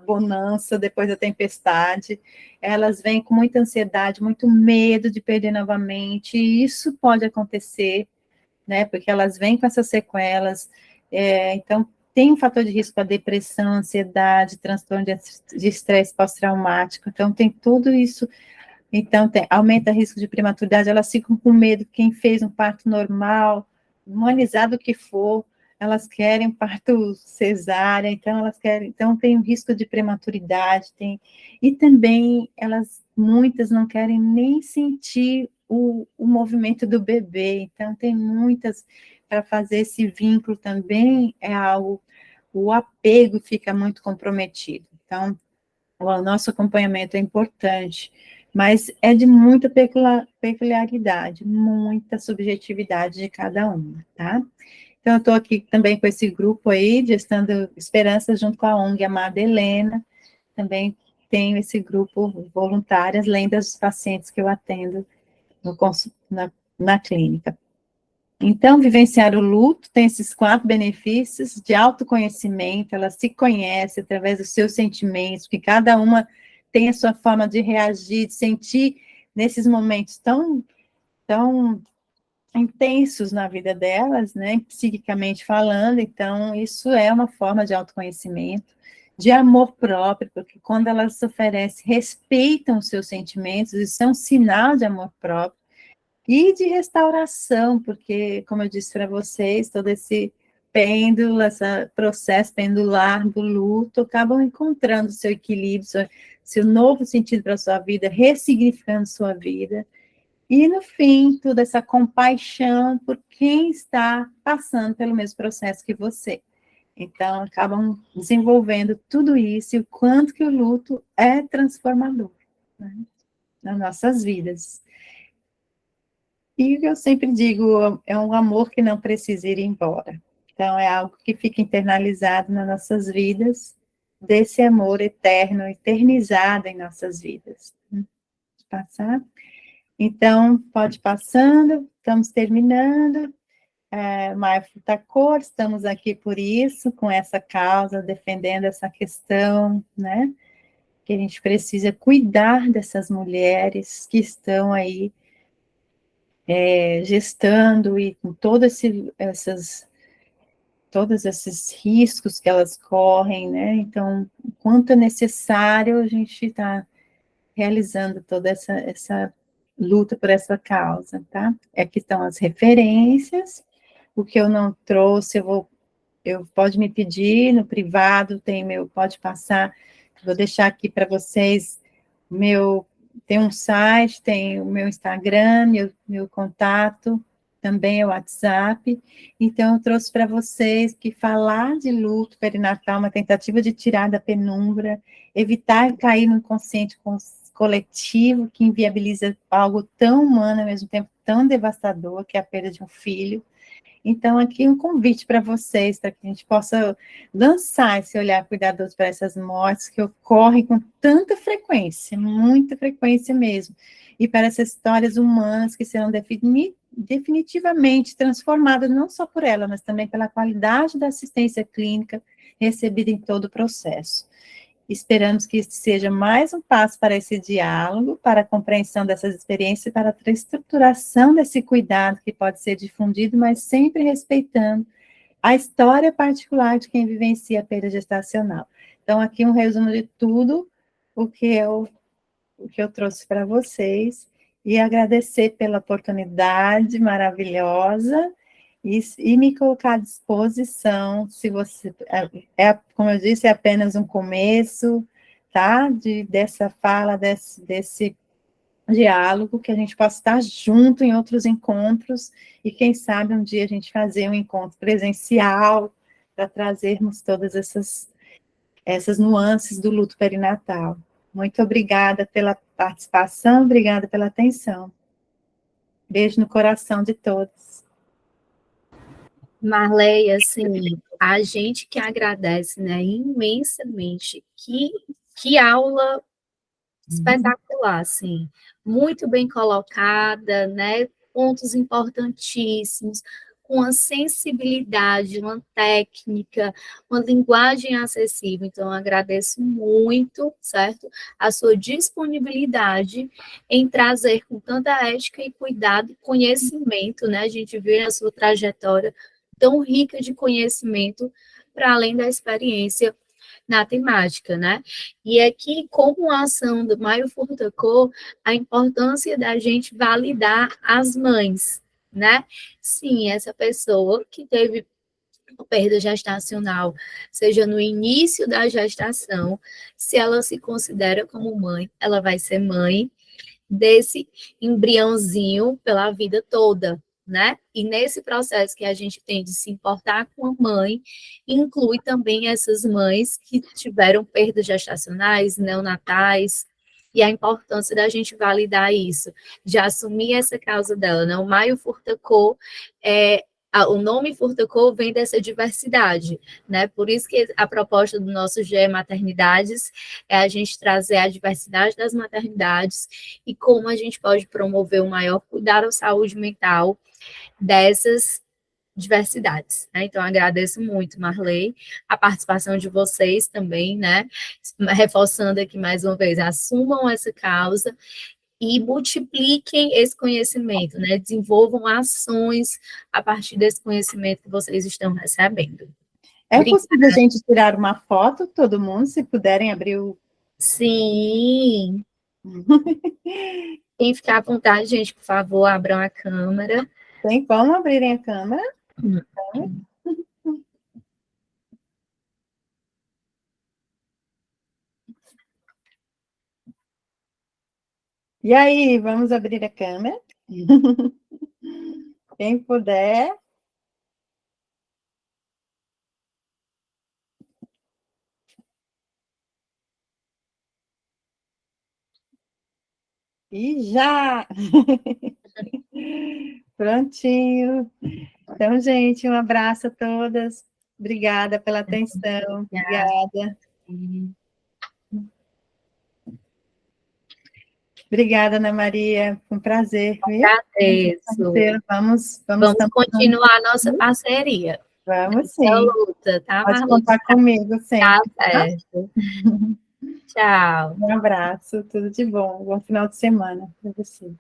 bonança depois da tempestade, elas vêm com muita ansiedade, muito medo de perder novamente, e isso pode acontecer, né, porque elas vêm com essas sequelas, então, tem um fator de risco para depressão, ansiedade, transtorno de estresse pós-traumático, então tem tudo isso. Então, aumenta o risco de prematuridade, elas ficam com medo, quem fez um parto normal, humanizado que for, elas querem parto cesárea, então elas querem, então tem o risco de prematuridade, e também muitas não querem nem sentir o movimento do bebê, então tem muitas, para fazer esse vínculo também, o apego fica muito comprometido, então o nosso acompanhamento é importante, mas é de muita peculiaridade, muita subjetividade de cada uma, tá? Então, eu estou aqui também com esse grupo aí, Gestando Esperanças, junto com a ONG Amada Helena, também tenho esse grupo voluntárias, além das pacientes que eu atendo na clínica. Então, vivenciar o luto tem esses 4 benefícios de autoconhecimento, ela se conhece através dos seus sentimentos, que cada uma tem a sua forma de reagir, de sentir nesses momentos tão intensos na vida delas, né, psiquicamente falando, então isso é uma forma de autoconhecimento, de amor próprio, porque quando elas se oferecem, respeitam os seus sentimentos, isso é um sinal de amor próprio, e de restauração, porque, como eu disse para vocês, todo esse pêndulo, esse processo pendular do luto, acabam encontrando seu equilíbrio, seu novo sentido para a sua vida, ressignificando sua vida, e, no fim, toda essa compaixão por quem está passando pelo mesmo processo que você. Então, acabam desenvolvendo tudo isso, e o quanto que o luto é transformador, né, nas nossas vidas. E eu sempre digo, é um amor que não precisa ir embora. Então, é algo que fica internalizado nas nossas vidas, desse amor eterno, eternizado em nossas vidas. Pode passar? Então, pode passando, estamos terminando. Maia Futacor, estamos aqui por isso, com essa causa, defendendo essa questão, né? Que a gente precisa cuidar dessas mulheres que estão aí gestando e com todos esses riscos que elas correm, né? Então, o quanto é necessário a gente estar realizando toda essa luta por essa causa, tá? Aqui estão as referências, o que eu não trouxe, pode me pedir no privado, pode passar, vou deixar aqui para vocês, tem um site, tem o meu Instagram, meu contato, também é o WhatsApp, então eu trouxe para vocês que falar de luto perinatal é uma tentativa de tirar da penumbra, evitar cair no inconsciente coletivo que inviabiliza algo tão humano, ao mesmo tempo tão devastador, que é a perda de um filho. Então, aqui um convite para vocês, para que a gente possa lançar esse olhar cuidadoso para essas mortes que ocorrem com tanta frequência, muita frequência mesmo, e para essas histórias humanas que serão definitivamente transformadas, não só por ela, mas também pela qualidade da assistência clínica recebida em todo o processo. Esperamos que este seja mais um passo para esse diálogo, para a compreensão dessas experiências e para a estruturação desse cuidado que pode ser difundido, mas sempre respeitando a história particular de quem vivencia a perda gestacional. Então, aqui um resumo de tudo o que eu trouxe para vocês, e agradecer pela oportunidade maravilhosa e me colocar à disposição, se você, como eu disse, é apenas um começo, tá? Dessa fala, desse diálogo, que a gente possa estar junto em outros encontros, e quem sabe um dia a gente fazer um encontro presencial, para trazermos todas essas nuances do luto perinatal. Muito obrigada pela participação, obrigada pela atenção. Beijo no coração de todos. Marley, assim, a gente que agradece, né, imensamente. Que aula espetacular, assim, muito bem colocada, né, pontos importantíssimos, com uma sensibilidade, uma técnica, uma linguagem acessível. Então, eu agradeço muito, certo, a sua disponibilidade em trazer com tanta ética e cuidado, conhecimento, né, a gente vê a sua trajetória tão rica de conhecimento, para além da experiência na temática, né? E aqui, como a ação do Maio Furtacô, a importância da gente validar as mães, né? Sim, essa pessoa que teve perda gestacional, seja no início da gestação, se ela se considera como mãe, ela vai ser mãe desse embriãozinho pela vida toda, né? E nesse processo que a gente tem de se importar com a mãe, inclui também essas mães que tiveram perdas gestacionais, neonatais, e a importância da gente validar isso, de assumir essa causa dela, né? O Maio Furtacô o nome Furtacô vem dessa diversidade, né? Por isso que a proposta do nosso GE Maternidades é a gente trazer a diversidade das maternidades e como a gente pode promover um maior cuidado à saúde mental dessas diversidades, né? Então, agradeço muito, Marley, a participação de vocês também, né? Reforçando aqui mais uma vez, assumam essa causa e multipliquem esse conhecimento, né? Desenvolvam ações a partir desse conhecimento que vocês estão recebendo. É possível a gente tirar uma foto, todo mundo, se puderem abrir o... Sim. Quem ficar à vontade, gente, por favor, abram a câmera. Tem como abrirem a câmera? E aí, vamos abrir a câmera? Quem puder. E já! Prontinho. Então, gente, um abraço a todas. Obrigada pela atenção. Obrigada. Obrigada, Ana Maria. Foi um prazer. Agradeço. Vamos continuar a nossa parceria. Vamos sim. Luta, tá, Pode contar comigo sempre. Tá certo. Tchau. Um abraço, tudo de bom. Bom final de semana para você.